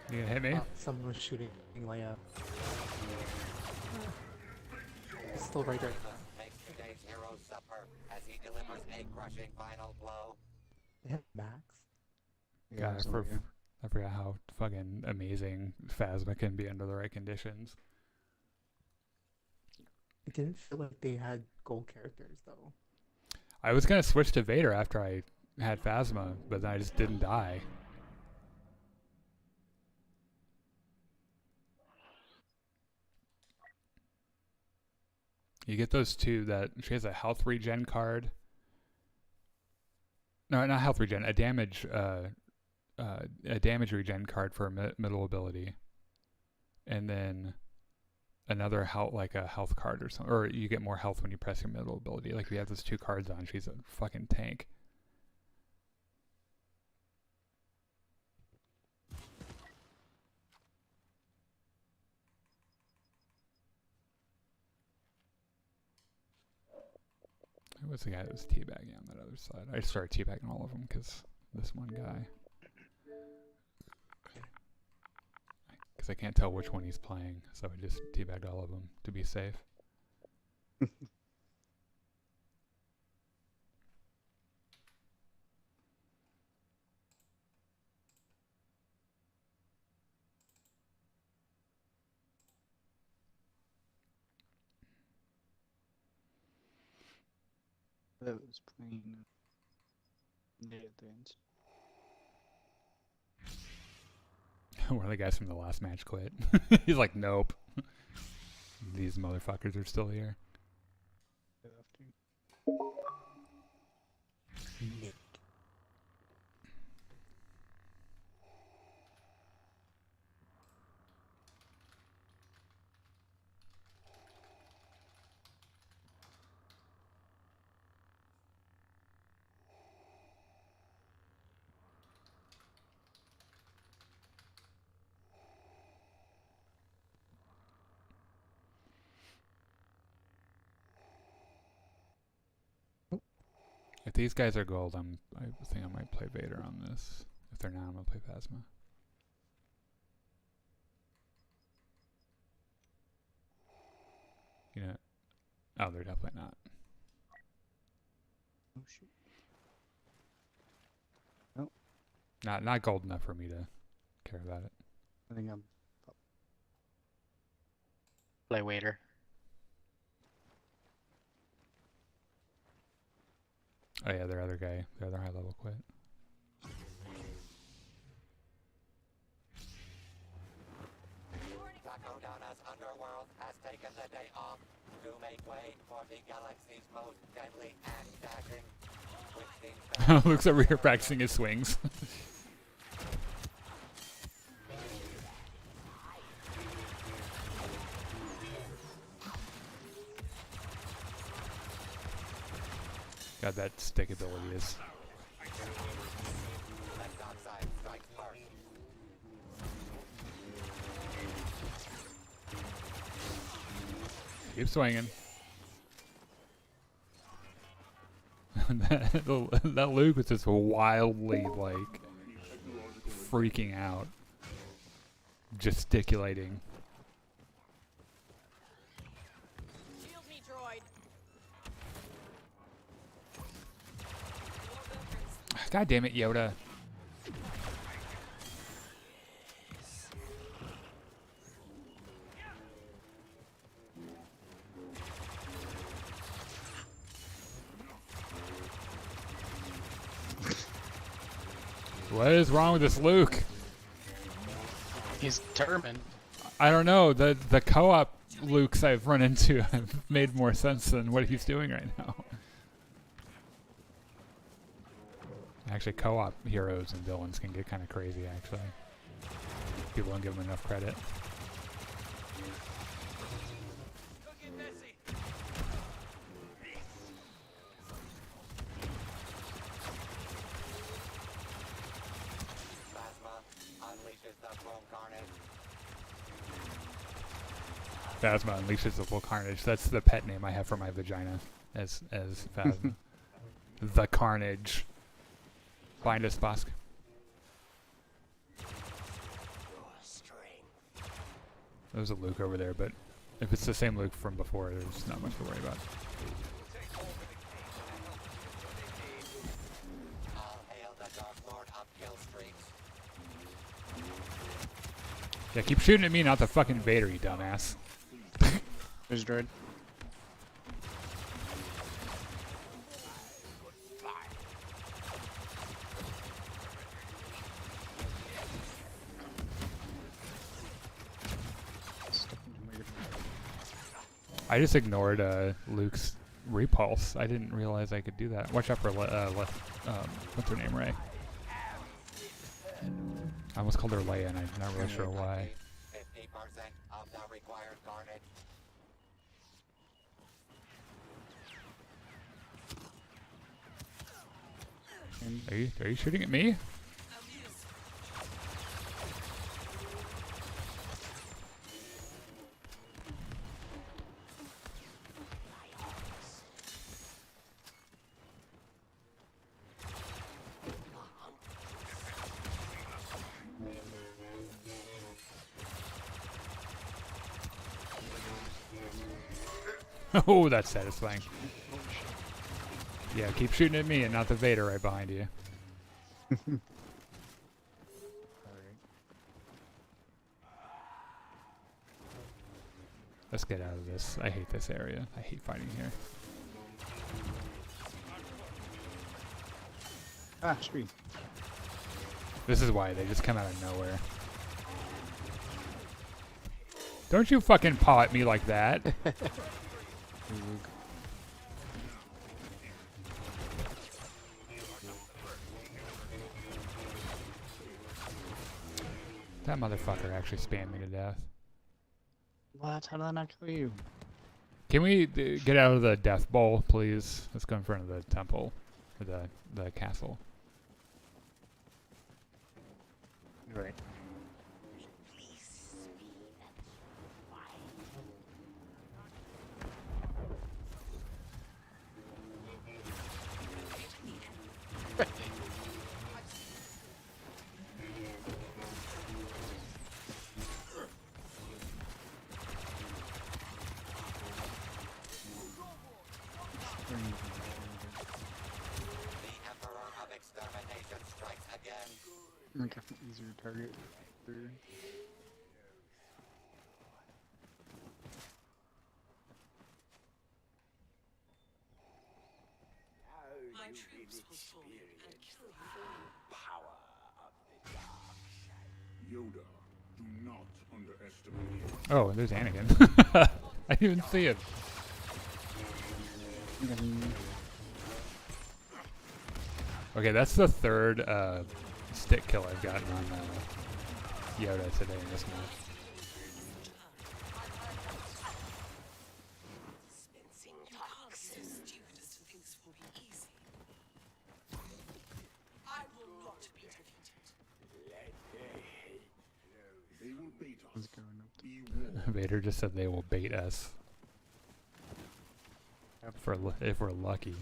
You gonna hit me? Someone was shooting Leia. It's still right there. Rivas makes today's hero's supper as he delivers a crushing final blow. They have Max. God, it's over here. I forgot how fucking amazing Phasma can be under the right conditions. It didn't feel like they had gold characters though. I was gonna switch to Vader after I had Phasma, but then I just didn't die. You get those two that she has a health regen card. No, not health regen, a damage regen card for a middle ability. And then another health, like a health card or something, or you get more health when you press your middle ability. Like we have those two cards on. She's a fucking tank. Who was the guy that was teabagging on that other side? I started teabagging all of them because this one guy. Because I can't tell which one he's playing, so I just teabagged all of them to be safe. That was playing near the end. One of the guys from the last match quit. He's like, nope. These motherfuckers are still here. Nick. If these guys are gold, I think I might play Vader on this. If they're not, I'm gonna play Phasma. You know? Oh, they're definitely not. Oh shoot. Not gold enough for me to care about it. I think I'm Play waiter. Oh yeah, their other guy, their other high level quit. Takodana's underworld has taken the day off to make way for the galaxy's most deadly and dashing Which seems to Luke's over here practicing his swings. God, that stick ability is. left outside strikes first. Keep swinging. that Luke was just wildly, like, freaking out. Gesticulating. Shield me, droid. God damn it, Yoda. What is wrong with this Luke? He's determined. I don't know. The co-op Lukes I've run into have made more sense than what he's doing right now. Actually, co-op heroes and villains can get kind of crazy, actually. People don't give them enough credit. Phasma unleashes the full carnage. Phasma unleashes the full carnage. That's the pet name I have for my vagina, as Phasma. The Carnage. Find us, Bosk. There's a Luke over there, but if it's the same Luke from before, there's not much to worry about. All hail the Dark Lord of Kill Streaks. Yeah, keep shooting at me, not the fucking Vader, you dumbass. There's Dread. I just ignored Luke's repulse. I didn't realize I could do that. Watch out for what's her name, Ray? I almost called her Leia, and I'm not really sure why. 50% of the required carnage. Are you shooting at me? Oh, that's satisfying. Yeah, keep shooting at me and not the Vader right behind you. Let's get out of this. I hate this area. I hate fighting here. Ah, screen. This is why they just come out of nowhere. Don't you fucking paw at me like that. That motherfucker actually spammed me to death. What? How did that not kill you? Can we get out of the death bowl, please? Let's go in front of the temple, or the castle. Right. The Emperor of Extermination strikes again. Okay, easier target. Third. My troops will fall and kill you. Yoda, do not underestimate him. Oh, there's Anakin. I didn't even see it. Okay, that's the third stick kill I've gotten on Yoda today in this match. Stupidest things will be easy. I will not be defeated. They will bait us. What's going up? Be warned. Vader just said they will bait us if we're lucky.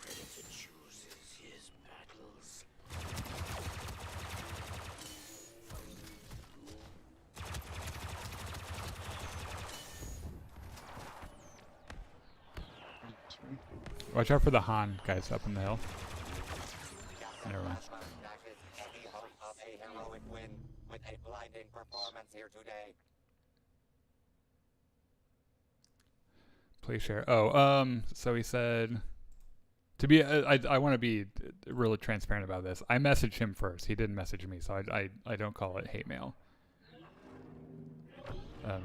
Predator chooses his battles. Watch out for the Han guys up in the hill. Never mind. Dashes any hope of a heroic win with a blinding performance here today. Please share. Oh, so he said to be. I want to be really transparent about this. I messaged him first. He didn't message me, so I don't call it hate mail.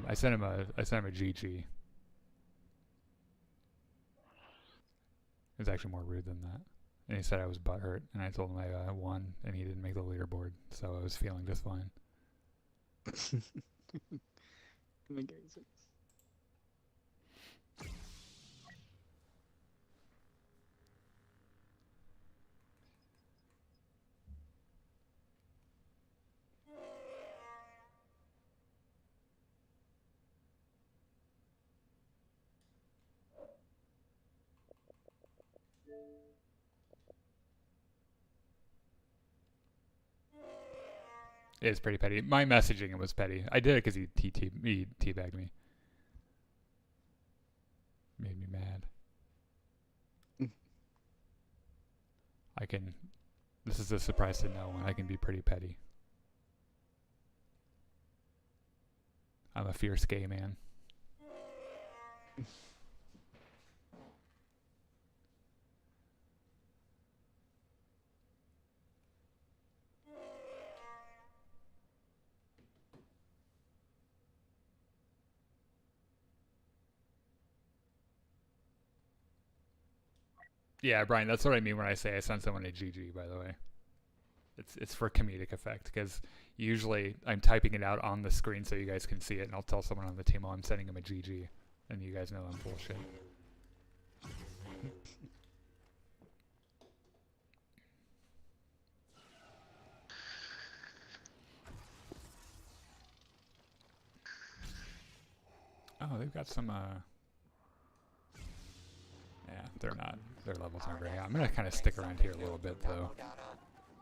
I sent him a GG. It's actually more rude than that. And he said I was butthurt, and I told him I won, and he didn't make the leaderboard, so I was feeling just fine. It's pretty petty. My messaging was petty. I did it because he teabagged me. Made me mad. This is a surprise to no one. I can be pretty petty. I'm a fierce gay man. Yeah, Brian, that's what I mean when I say I send someone a GG, by the way. It's for comedic effect, because usually I'm typing it out on the screen so you guys can see it, and I'll tell someone on the team, oh, I'm sending them a GG, and you guys know I'm bullshit. Oh, they've got some, yeah, they're not. Their levels aren't very high. I'm going to kind of stick around here a little bit, though.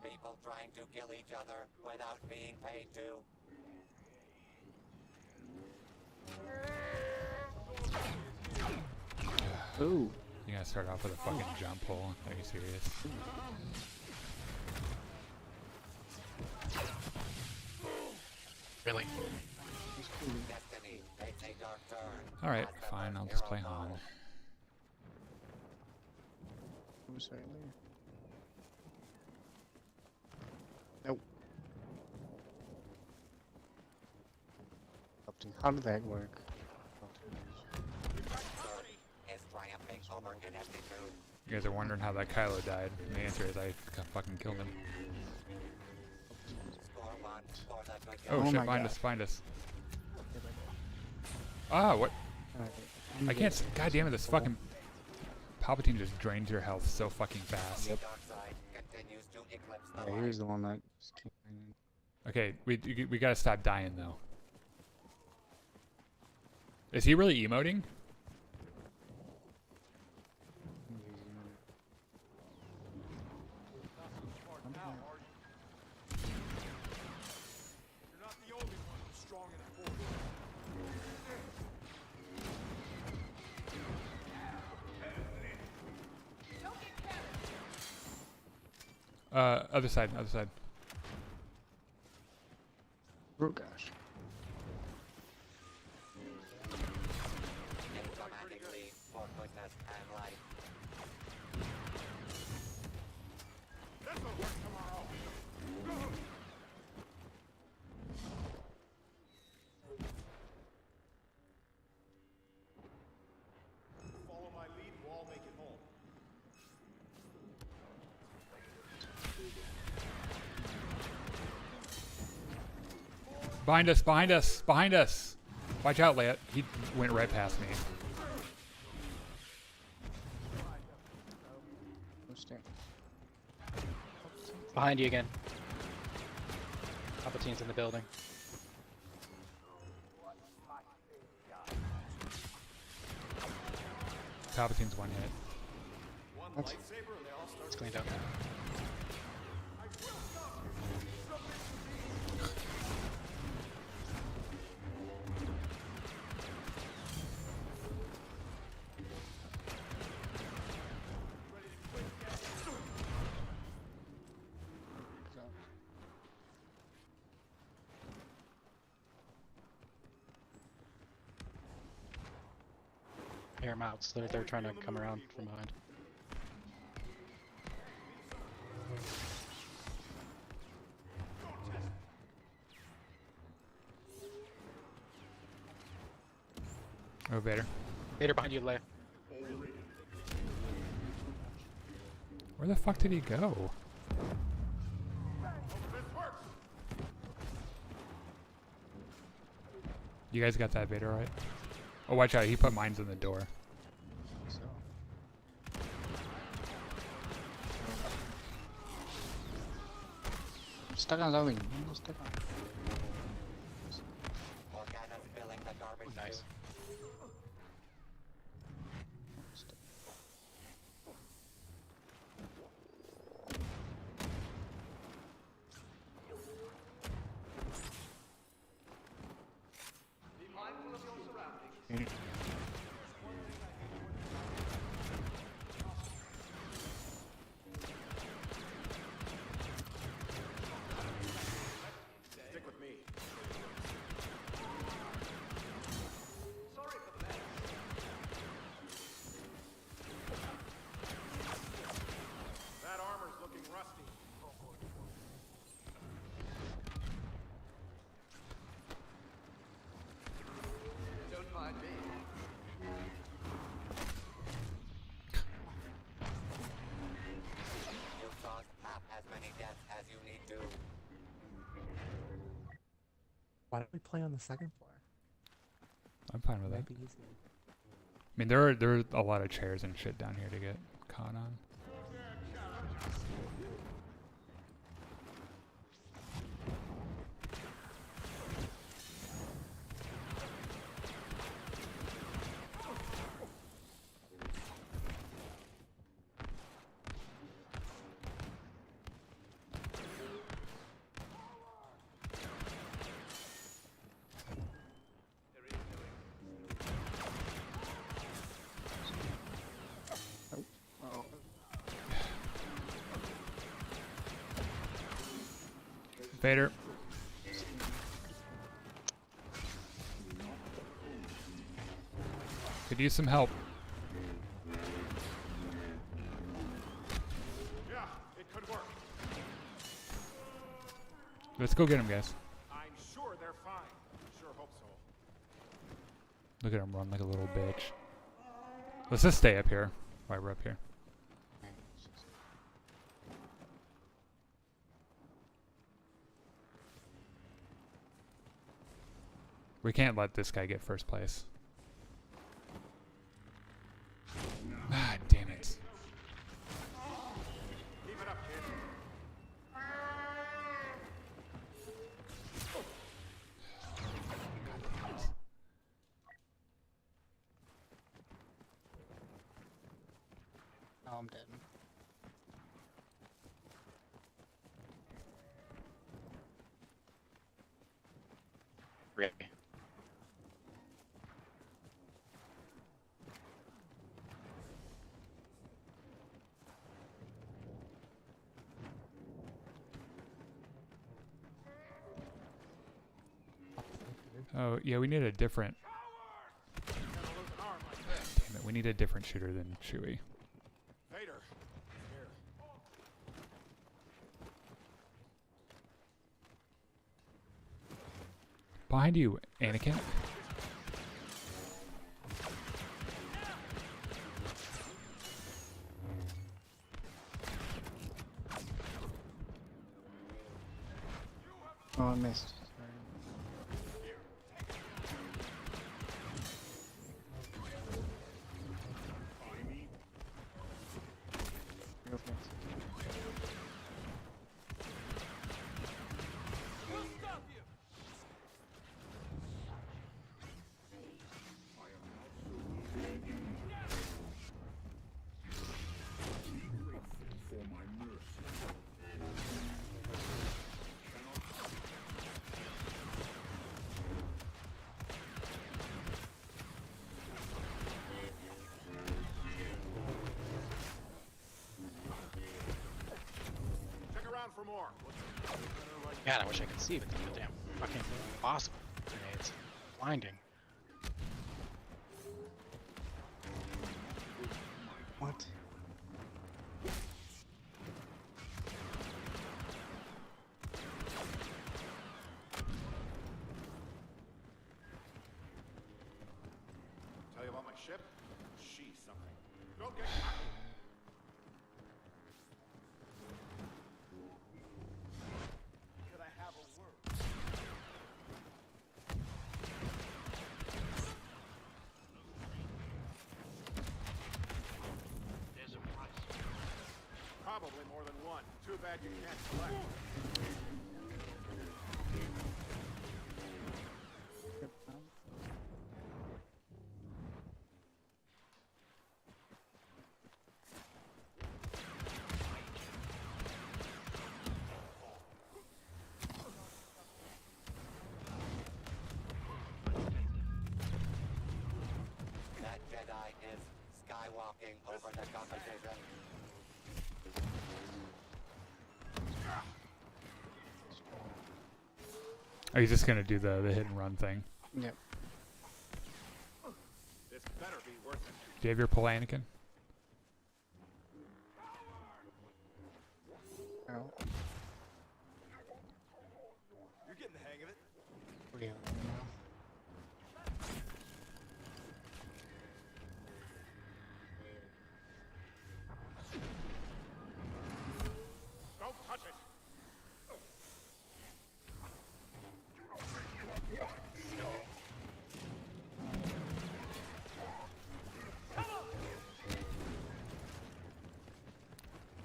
People trying to kill each other without being paid to. Ooh. You gotta start off with a fucking jump hole. Are you serious? Really? Destiny takes a dark turn. Alright, fine. I'll just play Han. I'm sorry, later. Nope. How did that work? Is triumphing over ineptitude. You guys are wondering how that Kylo died. And the answer is I fucking killed him. Score one for the good Oh, Oh shit, my find God. us, find us. Ah, what? Alright. I can't God damn it, this fucking Palpatine just drains your health so fucking fast. The dark side continues to eclipse the Yeah, light. here's the one that just came in. Okay, we gotta stop dying though. Is he really emoting? You're not the only one who's strong in the force. Other side, other side. Oh gosh. In commanding lead for goodness and life. This'll work tomorrow. Follow my lead, Wally. Behind us, behind us, behind us. Watch out, Leia. He went right past me. No stairs. Behind you again. Palpatine's in the building. Palpatine's one hit. That's It's cleaned up. Air them out, so they're trying to come around from behind. Oh, Vader. Vader behind you, Leia. Where the fuck did he go? You guys got that Vader right? Oh, watch out. He put mines in the door. so. Stuck on something. I'm stuck on. Organa's filling the garbage Nice. chute. Stick with me. That armor's looking rusty. Don't mind me. You caused half as many deaths as you need to. Why don't we play on the second floor? I'm fine with that. Might be easier. I mean, there are a lot of chairs and shit down here to get caught on. Oh. Vader. Could use some help. Yeah, it could work. Let's go get him, guys. I'm sure they're fine. Sure hope so. Look at him run like a little bitch. Let's just stay up here while we're up here. We can't let this guy get first place. Ah, damn it. Keep it up, kid. Oh, I'm dead. Really. Oh, yeah, we need a different... Never lose an arm like this. Damn it, we need a different shooter than Chewie. Vader, here. Behind you, Anakin. Oh, I missed. Sorry. more. God, I wish I could see with the damn fucking possible grenades. Blinding. What? Tell you about my ship? She's something. Don't get cocky. Could I have a word? There's a price. Probably more than one. Too bad you can't select. That Jedi is skywalking over the competition. Are you just gonna do the hit and run thing? Yep. This better be worth it. Do you have your pull, Anakin? Oh. You're getting the hang of it. We're getting there now. Don't touch it.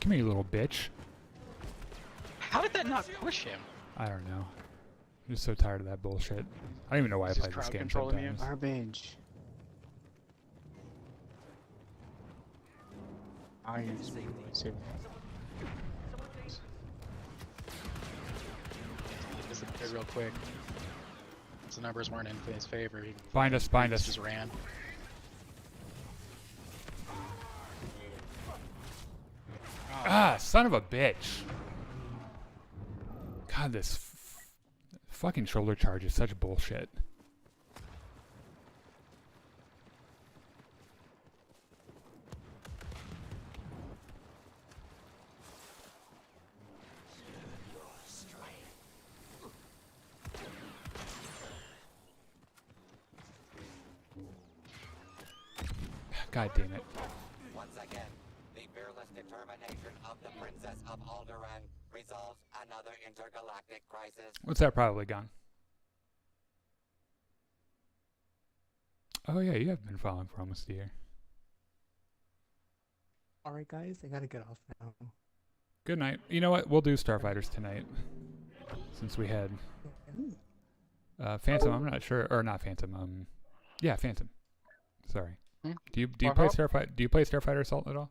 Come here, you little bitch. How did that not push him? I don't know. I'm just so tired of that bullshit. I don't even know why I Is this play this crowd game controlling you? sometimes. Garbage. I use save. Disappeared real quick. Since the numbers weren't in his favor, he Bind us, bind us. just ran. Ah, son of a bitch. God, this fucking shoulder charge is such bullshit. God damn it. Once again, the fearless determination of the Princess of Alderaan resolves another intergalactic crisis. What's that probably gone? Oh yeah, you have been following for almost a year. Alright, guys, I gotta get off now. Good night. You know what? We'll do Starfighters tonight. Since we had Phantom, I'm not sure, or not Phantom. Yeah, Phantom. Sorry. Hmm? Do you Well, play how- Starfighter? Do you play Starfighter Assault at all?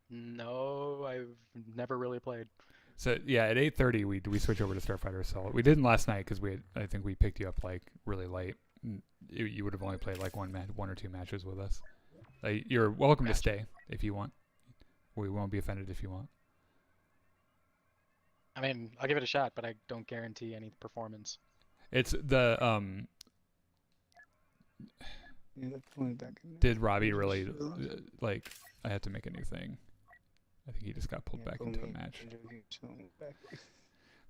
No, I've never really played. So yeah, at 8:30 we switch over to Starfighter Assault. We didn't last night because I think we picked you up like really late. You would have only played like one or two matches with us. You're welcome to Gotcha. stay if you want. We won't be offended if you want. I mean, I'll give it a shot, but I don't guarantee any performance. It's the Yeah, put it back in there. Did Robbie really like? I had to make a new thing. I think he just got pulled Yeah, back put into a me match. into back.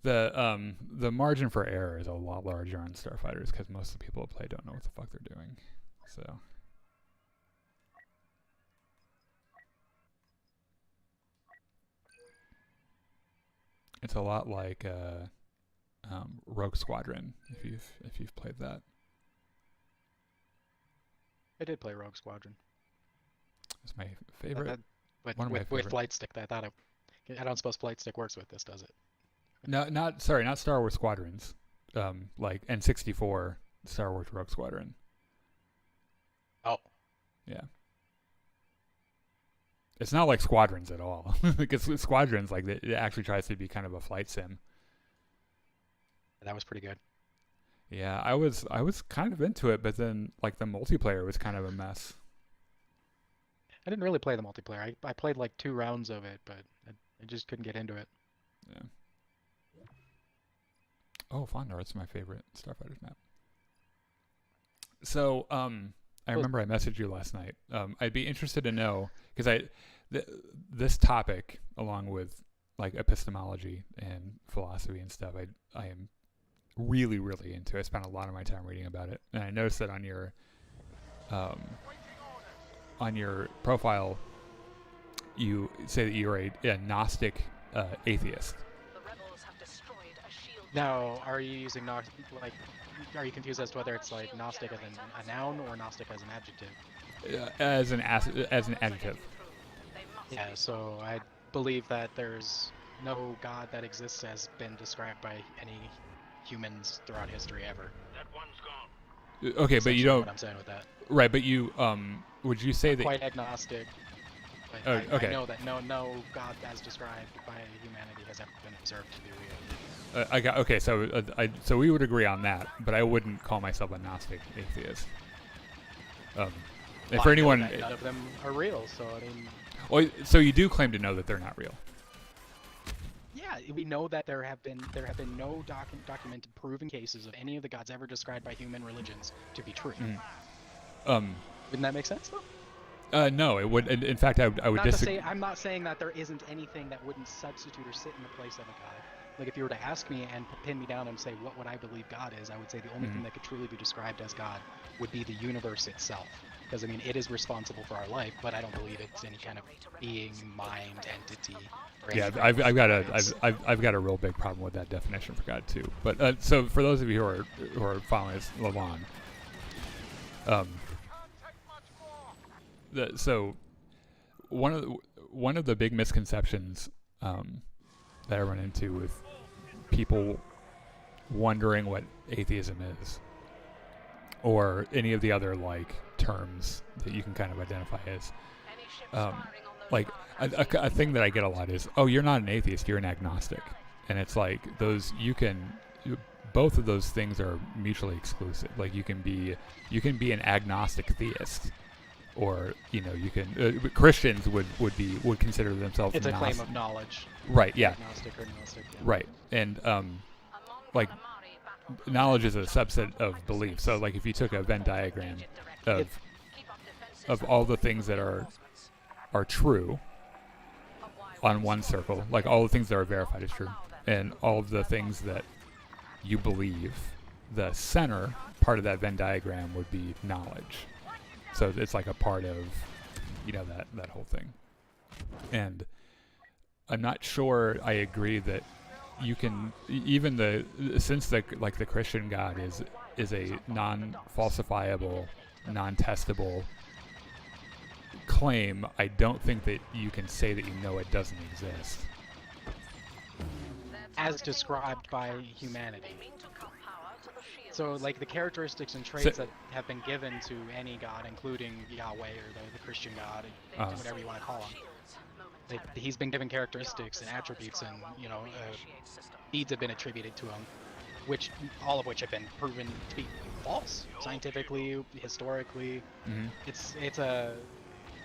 The margin for error is a lot larger on Starfighters because most of the people who play don't know what the fuck they're doing. So it's a lot like Rogue Squadron if you've played that. I did play Rogue Squadron. It's my favorite. With, One of my with favorite. Flight Stick, I don't suppose Flight Stick works with this, does it? No, not Star Wars Squadrons. Like N64 Star Wars Rogue Squadron. Oh, Yeah. It's not like Squadrons at all. Because Squadrons, like, it actually tries to be kind of a flight sim. that was pretty good. Yeah, I was kind of into it, but then like the multiplayer was kind of a mess. I didn't really play the multiplayer. I played like 2 rounds of it, but I just couldn't get into it. Yeah. Oh, Fondor's my favorite Starfighters map. So, I remember I messaged you last night. I'd be interested to know, because this topic, along with like epistemology and philosophy and stuff, I am really, really into. I spent a lot of my time reading about it, and I noticed that on your profile, you say that you're a Gnostic atheist. Now, are you using like? Are you confused as to whether it's like Gnostic as a noun or Gnostic as an adjective? As an adjective. Yeah. So I believe that there's no God that exists as been described by any humans throughout history ever. Okay, but you don't. What I'm saying with that. Right, but you would you say that? Quite agnostic. But Oh, okay. I know that no God as described by humanity has ever been observed to be real. Okay. So we would agree on that, but I wouldn't call myself a Gnostic atheist. And Well, for I know anyone, that none of them are real. So I mean, well, so you do claim to know that they're not real. yeah, we know that there have been no documented proven cases of any of the gods ever described by human religions to be true. Wouldn't that make sense though? No, it would. In fact, I would disagree. I'm not saying that there isn't anything that wouldn't substitute or sit in the place of a god. Like if you were to ask me and pin me down and say what would I believe God is, I would say the only thing that could truly be described as God would be the universe itself. Because I mean, it is responsible for our life, but I don't believe it's any kind of being, mind, entity. Or Yeah, anything. I've got a real big problem with that definition for God too. But so for those of you who are following us, Levon, so one of the big misconceptions that I run into with people wondering what atheism is, or any of the other like terms that you can kind of identify as, like a thing that I get a lot is, oh, you're not an atheist, you're an agnostic, and it's like both of those things are mutually exclusive. Like you can be an agnostic theist, or you can Christians would consider themselves It's a claim of knowledge. right, yeah, Agnostic or Gnostic. Yeah. right, and like knowledge is a subset of belief. So like if you took a Venn diagram of all the things that are true on one circle, like all the things that are verified as true, and all of the things that you believe, the center part of that Venn diagram would be knowledge. So it's like a part of that whole thing. And I'm not sure I agree that you can since the Christian God is a non-falsifiable, non-testable claim. I don't think that you can say that it doesn't exist. As described by humanity. So, like the characteristics and traits that have been given to any god, including Yahweh or the Christian God, whatever you want to call him, he's been given characteristics and attributes, and deeds have been attributed to him, all of which have been proven to be false, scientifically, historically.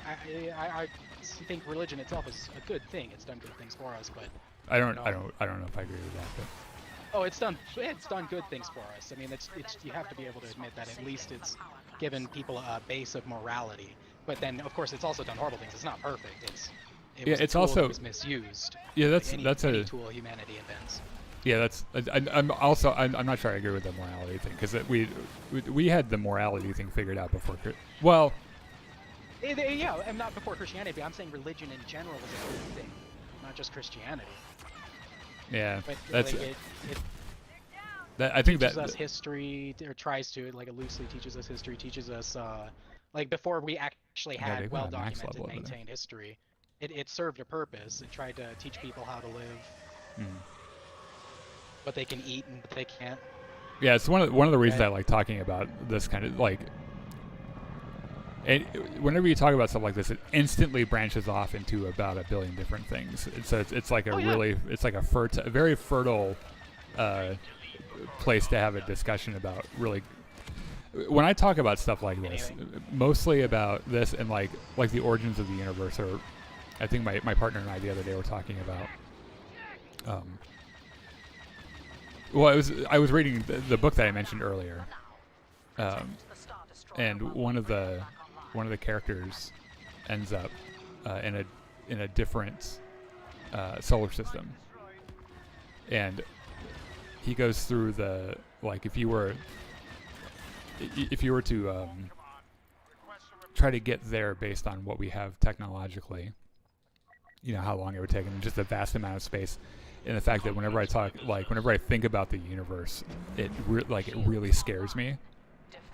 I think religion itself is a good thing. It's done good things for us, but I don't know if I agree with that. But. Oh, it's done good things for us. I mean, it's you have to be able to admit that at least it's given people a base of morality. But then, of course, it's also done horrible things. It's not perfect. It was a tool that was misused. Yeah, that's any tool humanity invents. Yeah, I'm not sure I agree with the morality thing, because we had the morality thing figured out before. Well, yeah, and not before Christianity. But I'm saying religion in general is a good thing, not just Christianity. Yeah, but that's like, I think teaches us history, or tries to, like it loosely teaches us history, teaches us like before we actually had well-documented, maintained history. It served a purpose. It tried to teach people how to live, what they can eat and what they can't. Yeah, it's one of the reasons I like talking about this kind of like. And whenever you talk about stuff like this, it instantly branches off into about a billion different things. And so it's like it's like a very fertile place to have a discussion about. Really, when I talk about stuff like this, mostly about this and like the origins of the universe, or I think my partner and I the other day were talking about. Well, I was reading the book that I mentioned earlier, and one of the characters ends up in a different solar system, and he goes through the, like, if you were to try to get there based on what we have technologically, you know, how long it would take, and just a vast amount of space, and the fact that whenever I think about the universe, it really scares me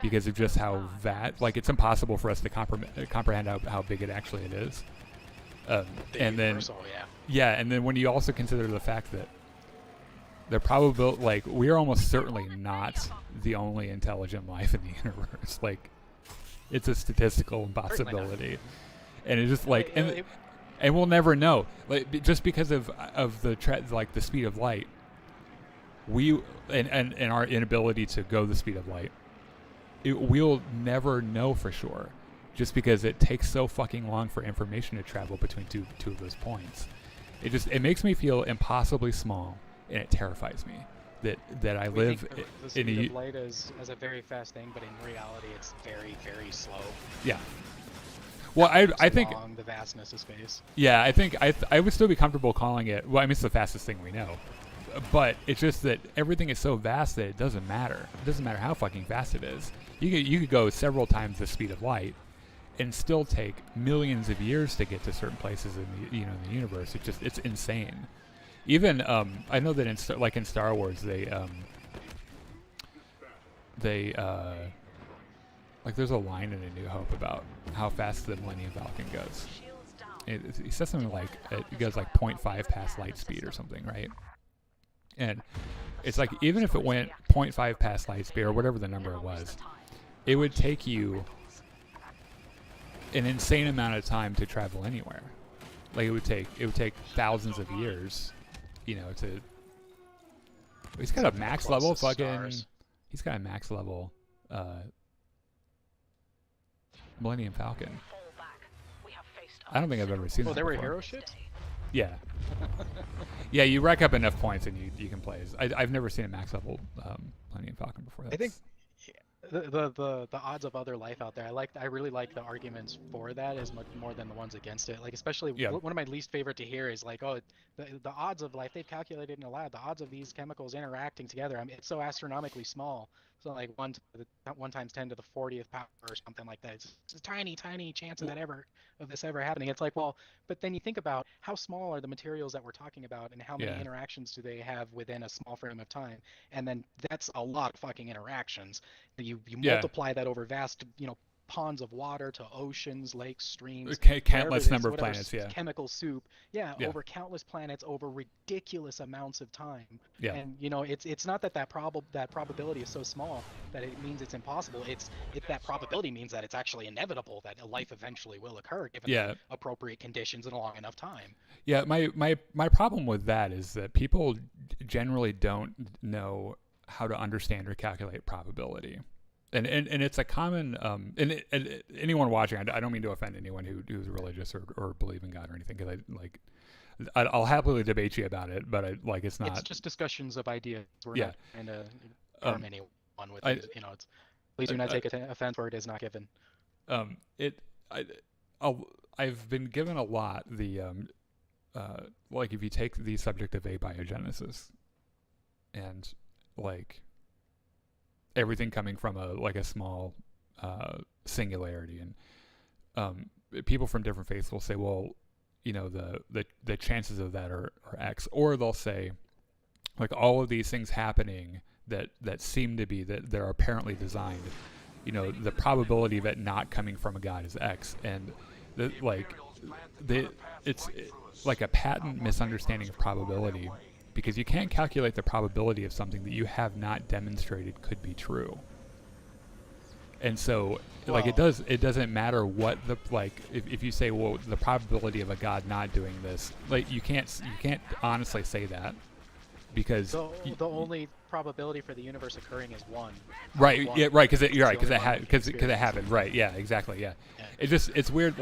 because of just how it's impossible for us to comprehend how big it actually is. And then and then when you also consider the fact that the probability, like, we are almost certainly not the only intelligent life in the universe. Like, it's a statistical impossibility, and it's just like, and we'll never know, like, just because of the speed of light, and our inability to go the speed of light, we'll never know for sure, just because it takes so fucking long for information to travel between two of those points. It makes me feel impossibly small, and it terrifies me that I live think the speed of light as a very fast thing, but in reality it's very, very slow. Yeah. Well, I think the vastness of space. Yeah, I think I would still be comfortable calling it. Well, I mean, it's the fastest thing we know, but it's just that everything is so vast that it doesn't matter. It doesn't matter how fucking fast it is. You could go several times the speed of light, and still take millions of years to get to certain places in the universe. It's insane. Even I know that in Star Wars they like, there's a line in A New Hope about how fast the Millennium Falcon goes. He says something like it goes like 0.5 past light speed or something, right? And it's like, even if it went 0.5 past light speed or whatever the number it was, it would take you an insane amount of time to travel anywhere. Like, it would take thousands of years, you know, to. He's got a max level fucking. He's got a max level Millennium Falcon. I don't think I've ever seen that. Oh, there were before. hero ships? Yeah. Yeah, you rack up enough points and you can play. I've never seen a max level Millennium Falcon before. I think the odds of other life out there, I really like the arguments for that as much more than the ones against it. Like, especially one of my least favorite to hear is like, oh, the odds of life, they've calculated in a lab, the odds of these chemicals interacting together, I mean, it's so astronomically small. So like 1 times 10 to the 40th power or something like that. It's a tiny chance of this ever happening. It's like, well, but then you think about how small are the materials that we're talking about, and how many interactions do they have within a small frame of time, and then that's a lot of fucking interactions. You multiply that over vast, ponds of water to oceans, lakes, streams, countless number of planets, chemical soup, over countless planets over ridiculous amounts of time. And it's not that probability is so small that it means it's impossible. It's that probability means that it's actually inevitable that a life eventually will occur given the appropriate conditions in a long enough time. Yeah, my problem with that is that people generally don't know how to understand or calculate probability. And it's a common and anyone watching, I don't mean to offend anyone who's religious or believe in God or anything, because I'll happily debate you about it, but it's not. It's just discussions of ideas. We're not trying to harm anyone with it. It's, please do not take offense where it is not given. I've been given a lot the if you take the subject of abiogenesis and everything coming from a small singularity, and people from different faiths will say, well, the chances of that are X, or they'll say, like, all of these things happening that seem to be that they're apparently designed, the probability of it not coming from a God is X, and it's like a patent misunderstanding of probability, because you can't calculate the probability of something that you have not demonstrated could be true. And so, it doesn't matter what if you say, well, the probability of a God not doing this, you can't honestly say that, because the only probability for the universe occurring is 1. Right. Yeah. Right. Because it happened. Right. Yeah. Exactly. Yeah. It's weird.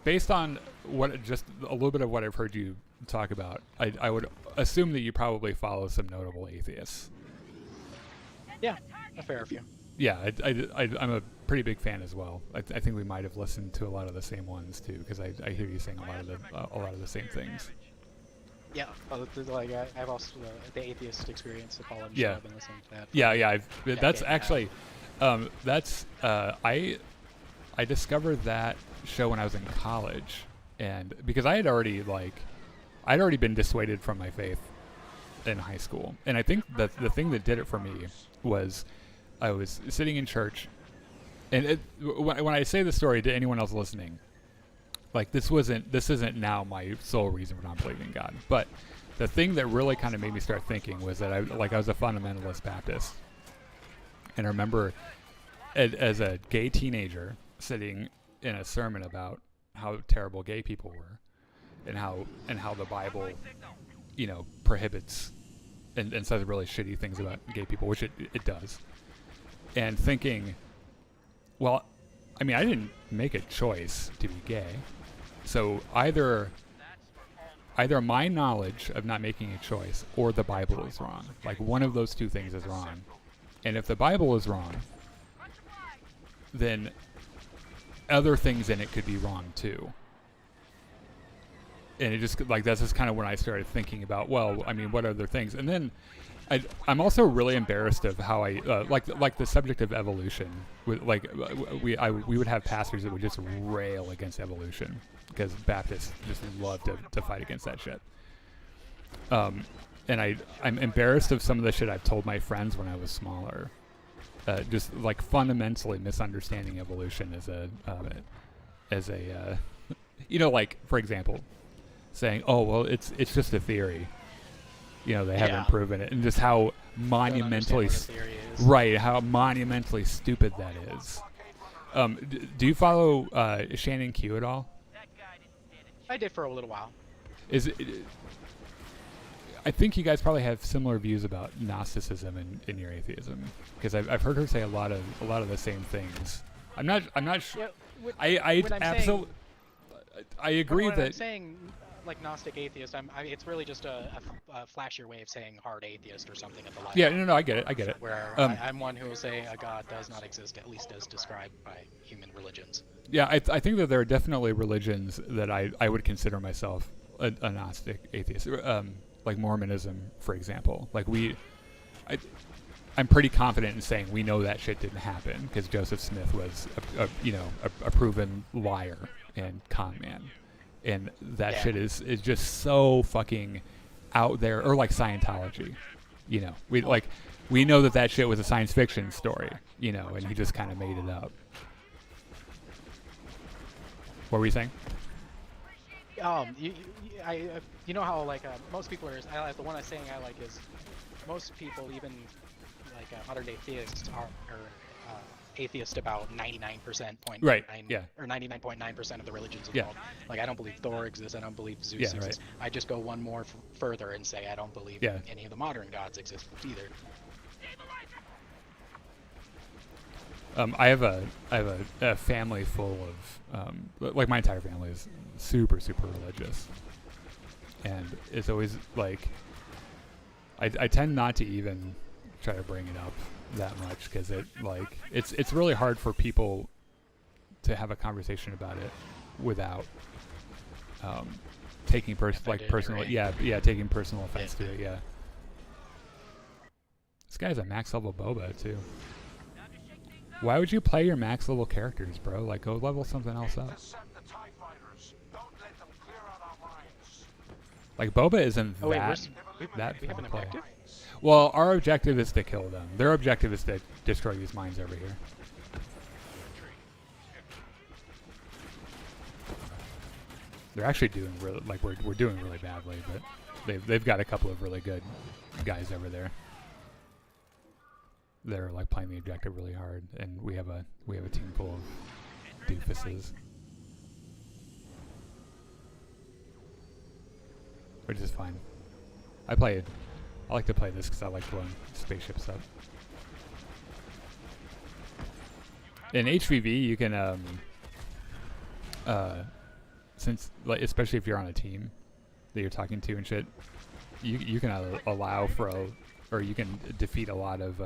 based on what just a little bit of what I've heard you talk about, I would assume that you probably follow some notable atheists. Yeah, a fair few. Yeah, I'm a pretty big fan as well. I think we might have listened to a lot of the same ones too, because I hear you saying a lot of the same things. Yeah, like I've also the atheist experience of Fallen Yeah. I've been listening to that. Yeah. That's decade actually, I discovered that show when I was in college, and because I'd already been dissuaded from my faith in high school, and I think that the thing that did it for me was I was sitting in church, and when I say the story to anyone else listening, like this isn't now my sole reason for not believing in God, but the thing that really kind of made me start thinking was that I was a fundamentalist Baptist, and I remember as a gay teenager sitting in a sermon about how terrible gay people were, and how the Bible, prohibits and says really shitty things about gay people, which it does, and thinking, well, I mean, I didn't make a choice to be gay, so either my knowledge of not making a choice or the Bible is wrong. Like, one of those two things is wrong. And if the Bible is wrong, then other things in it could be wrong too. And it just, that's just kind of when I started thinking about, well, I mean, what other things? And then I'm also really embarrassed of how I like the subject of evolution. We would have pastors that would just rail against evolution because Baptists just love to fight against that shit. And I'm embarrassed of some of the shit I've told my friends when I was smaller. Just like fundamentally misunderstanding evolution as a like, for example, saying, oh well, it's just a theory. They haven't proven it, and just how monumentally how monumentally stupid that is. Do you follow Shannon Q at all? I did for a little while. I think you guys probably have similar views about Gnosticism and your atheism, because I've heard her say a lot of the same things. I'm not sure. Yeah, I agree when that I'm saying like Gnostic atheist, it's really just a flashier way of saying hard atheist or something at the line. Yeah, no, I get it. Where I'm one who will say a God does not exist, at least as described by human religions. Yeah, I think that there are definitely religions that I would consider myself a Gnostic atheist, like Mormonism, for example. Like I'm pretty confident in saying we know that shit didn't happen because Joseph Smith was a proven liar and con man. And that shit is just so fucking out there. Or like Scientology, we know that shit was a science fiction story, and he just kind of made it up. What were you saying? You know how like most people are. The one I'm saying I like is most people, even like modern day theists, are atheist about 99% right. Yeah. Or 99.9% of the religions yeah. involved. Like, I don't believe Thor exists. I don't believe Zeus exists. Right. I just go one more further and say I don't believe any of the modern gods exist either. I have a family full of like my entire family is super religious, and it's always like I tend not to even try to bring it up that much because it's really hard for people to have a conversation about it without taking personal taking personal offense to it. Yeah, this guy's a max level Boba too. Why would you play your max level characters, bro? Like, go level something else up. Like, Boba isn't we have an objective? Well, our objective is to kill them. Their objective is to destroy these mines over here. They're actually doing really, like, we're doing really badly, but they've got a couple of really good guys over there. They're like playing the objective really hard, and we have a team full of doofuses, which is fine. I like to play this because I like blowing spaceships up. In HVV, you can since like especially if you're on a team that you're talking to and shit, you can allow for or you can defeat a lot of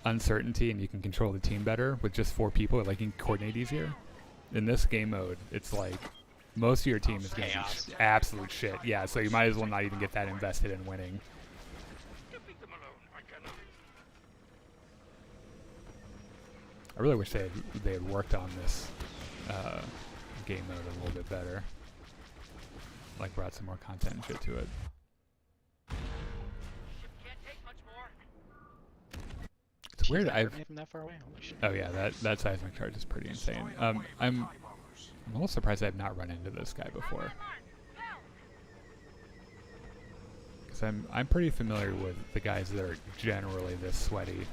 uncertainty, and you can control the team better with just 4 people. Like you can coordinate easier. In this game mode, it's like most of your team is going to be absolute shit. Yeah, so you might as well not even get that invested in winning. I really wish they had worked on this game mode a little bit better. Like brought some more content and shit to it. It's weird. From that far away? Holy shit. Oh yeah, that seismic charge is pretty insane. I'm a little surprised I have not run into this guy before. Because I'm pretty familiar with the guys that are generally this sweaty.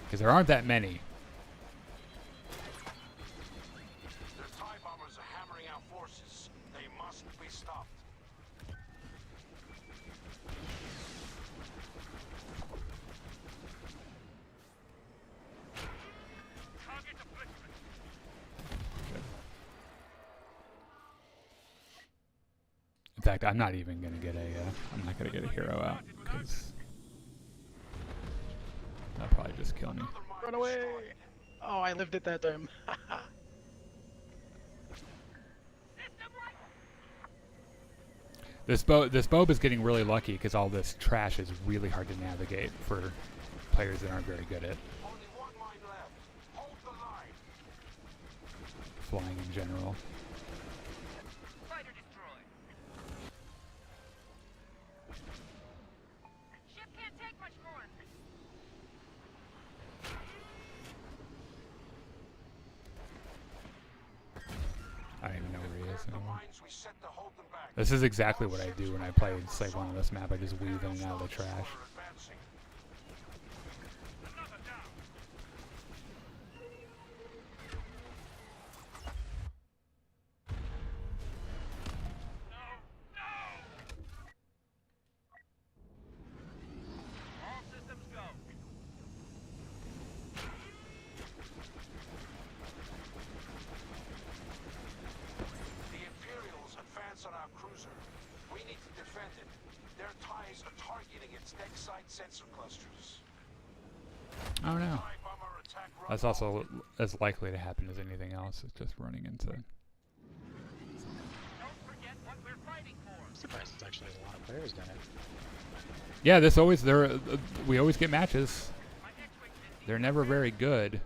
Because there aren't that many. The TIE bombers are hammering out forces. They must be stopped. In fact, I'm not even gonna get I'm not gonna get a hero out because that'll probably just kill me. Run away! Oh, I lived it that time. This Bob is getting really lucky because all this trash is really hard to navigate for players that aren't very good at Only 1 mine left. Hold the line. flying in general. Fighter destroyed. Ship can't take much more. I don't even know where he is The anymore. mines we set to hold them back. This is exactly what I do when I play Slave 1 on this map. I just weave in and out of the trash. We're advancing. Another down. All systems go. The Imperials advance on our cruiser. We need to defend it. Their TIEs are targeting its deck side sensor clusters. Oh no. TIE bomber attack run That's also as likely to happen as anything else. It's just running into. Don't forget what we're fighting for. I'm surprised it's actually a lot of players done it. Yeah, this always we always get matches. They're never very good.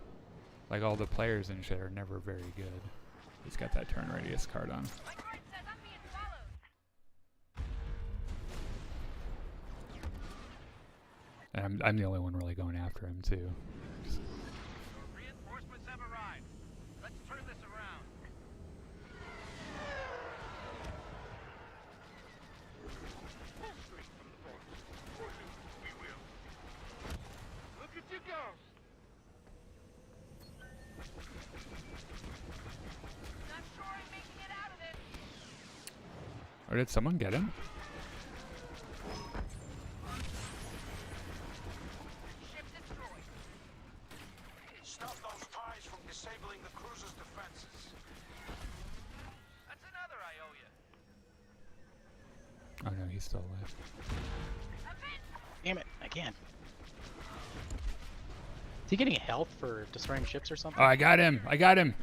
Like all the players and shit are never very good. He's got that turn radius card on. My card says I'm being followed. And I'm the only one really going after him too. Reinforcements have arrived. Let's turn this around. Full strength from the force. We will. Look at you go. Not sure I'm making it out of this. Or did someone get him? Ship destroyed. Stop those TIEs from disabling the cruiser's defenses. That's another I owe you. Oh no, he's still alive. Damn it, I can't. Is he getting health for destroying ships or something? Oh, I got him! I got him!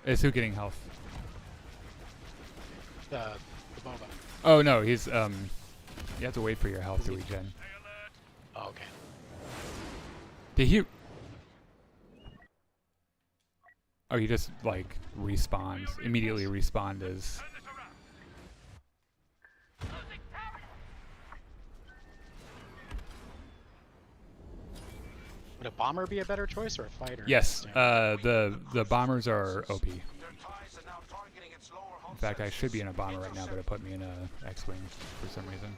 Is who getting health? The Boba. Oh no, he's you have to wait for your health to regen. Oh, okay. Did he? Oh, he just like respawns immediately. Respawned as. Would a bomber be a better choice or a fighter? Yes, the bombers are OP. Their TIEs are now targeting its lower hull In fact, I sensors. should be in a bomber right now, but it put me in a X-wing for some reason.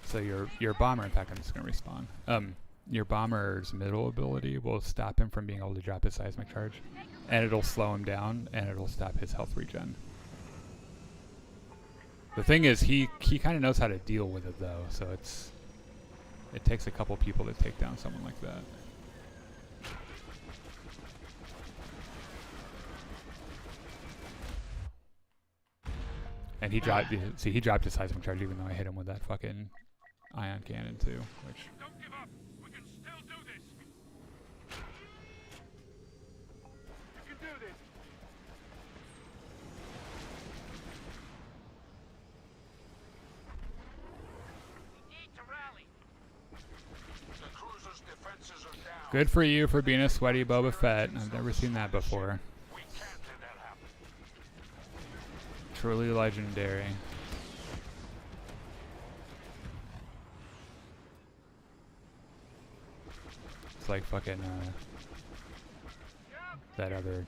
So your bomber, in fact, I'm just gonna respawn. Your bomber's middle ability will stop him from being able to drop his seismic charge, and it'll slow him down, and it'll stop his health regen. The thing is, he kind of knows how to deal with it though, so it takes a couple people to take down someone like that. And he dropped. See, he dropped his seismic charge even though I hit him with that fucking ion cannon too. Which Don't give up. We can still do this. You can do this. We need to rally. The cruiser's defenses are down. good for you for being a sweaty Boba Fett. I've never seen that before. We can't let that happen. Truly legendary. It's like fucking that other,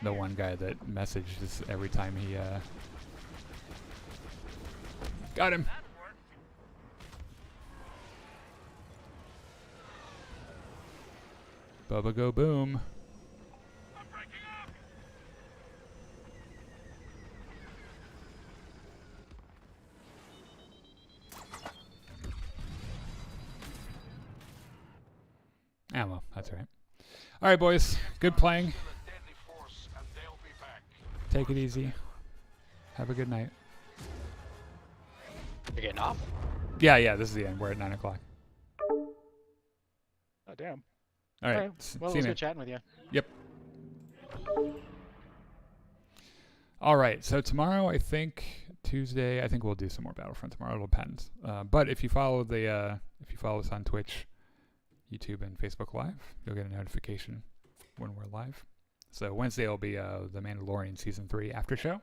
the one guy that messages every time he got him. Bubba go boom. I'm breaking up. Ah, well, that's all right. All right, boys. Good playing. The deadly force, and they'll be back. Take it easy. Have a good night. You're getting off? Yeah, yeah, this is the end. We're at 9 o'clock. Oh, damn. All right. Well, it See was you, good man. chatting with you. Yep. All right. So tomorrow, I think Tuesday, I think we'll do some more Battlefront tomorrow. It'll depend. But if you follow us on Twitch, YouTube, and Facebook Live, you'll get a notification when we're live. So Wednesday will be the Mandalorian Season 3 after show.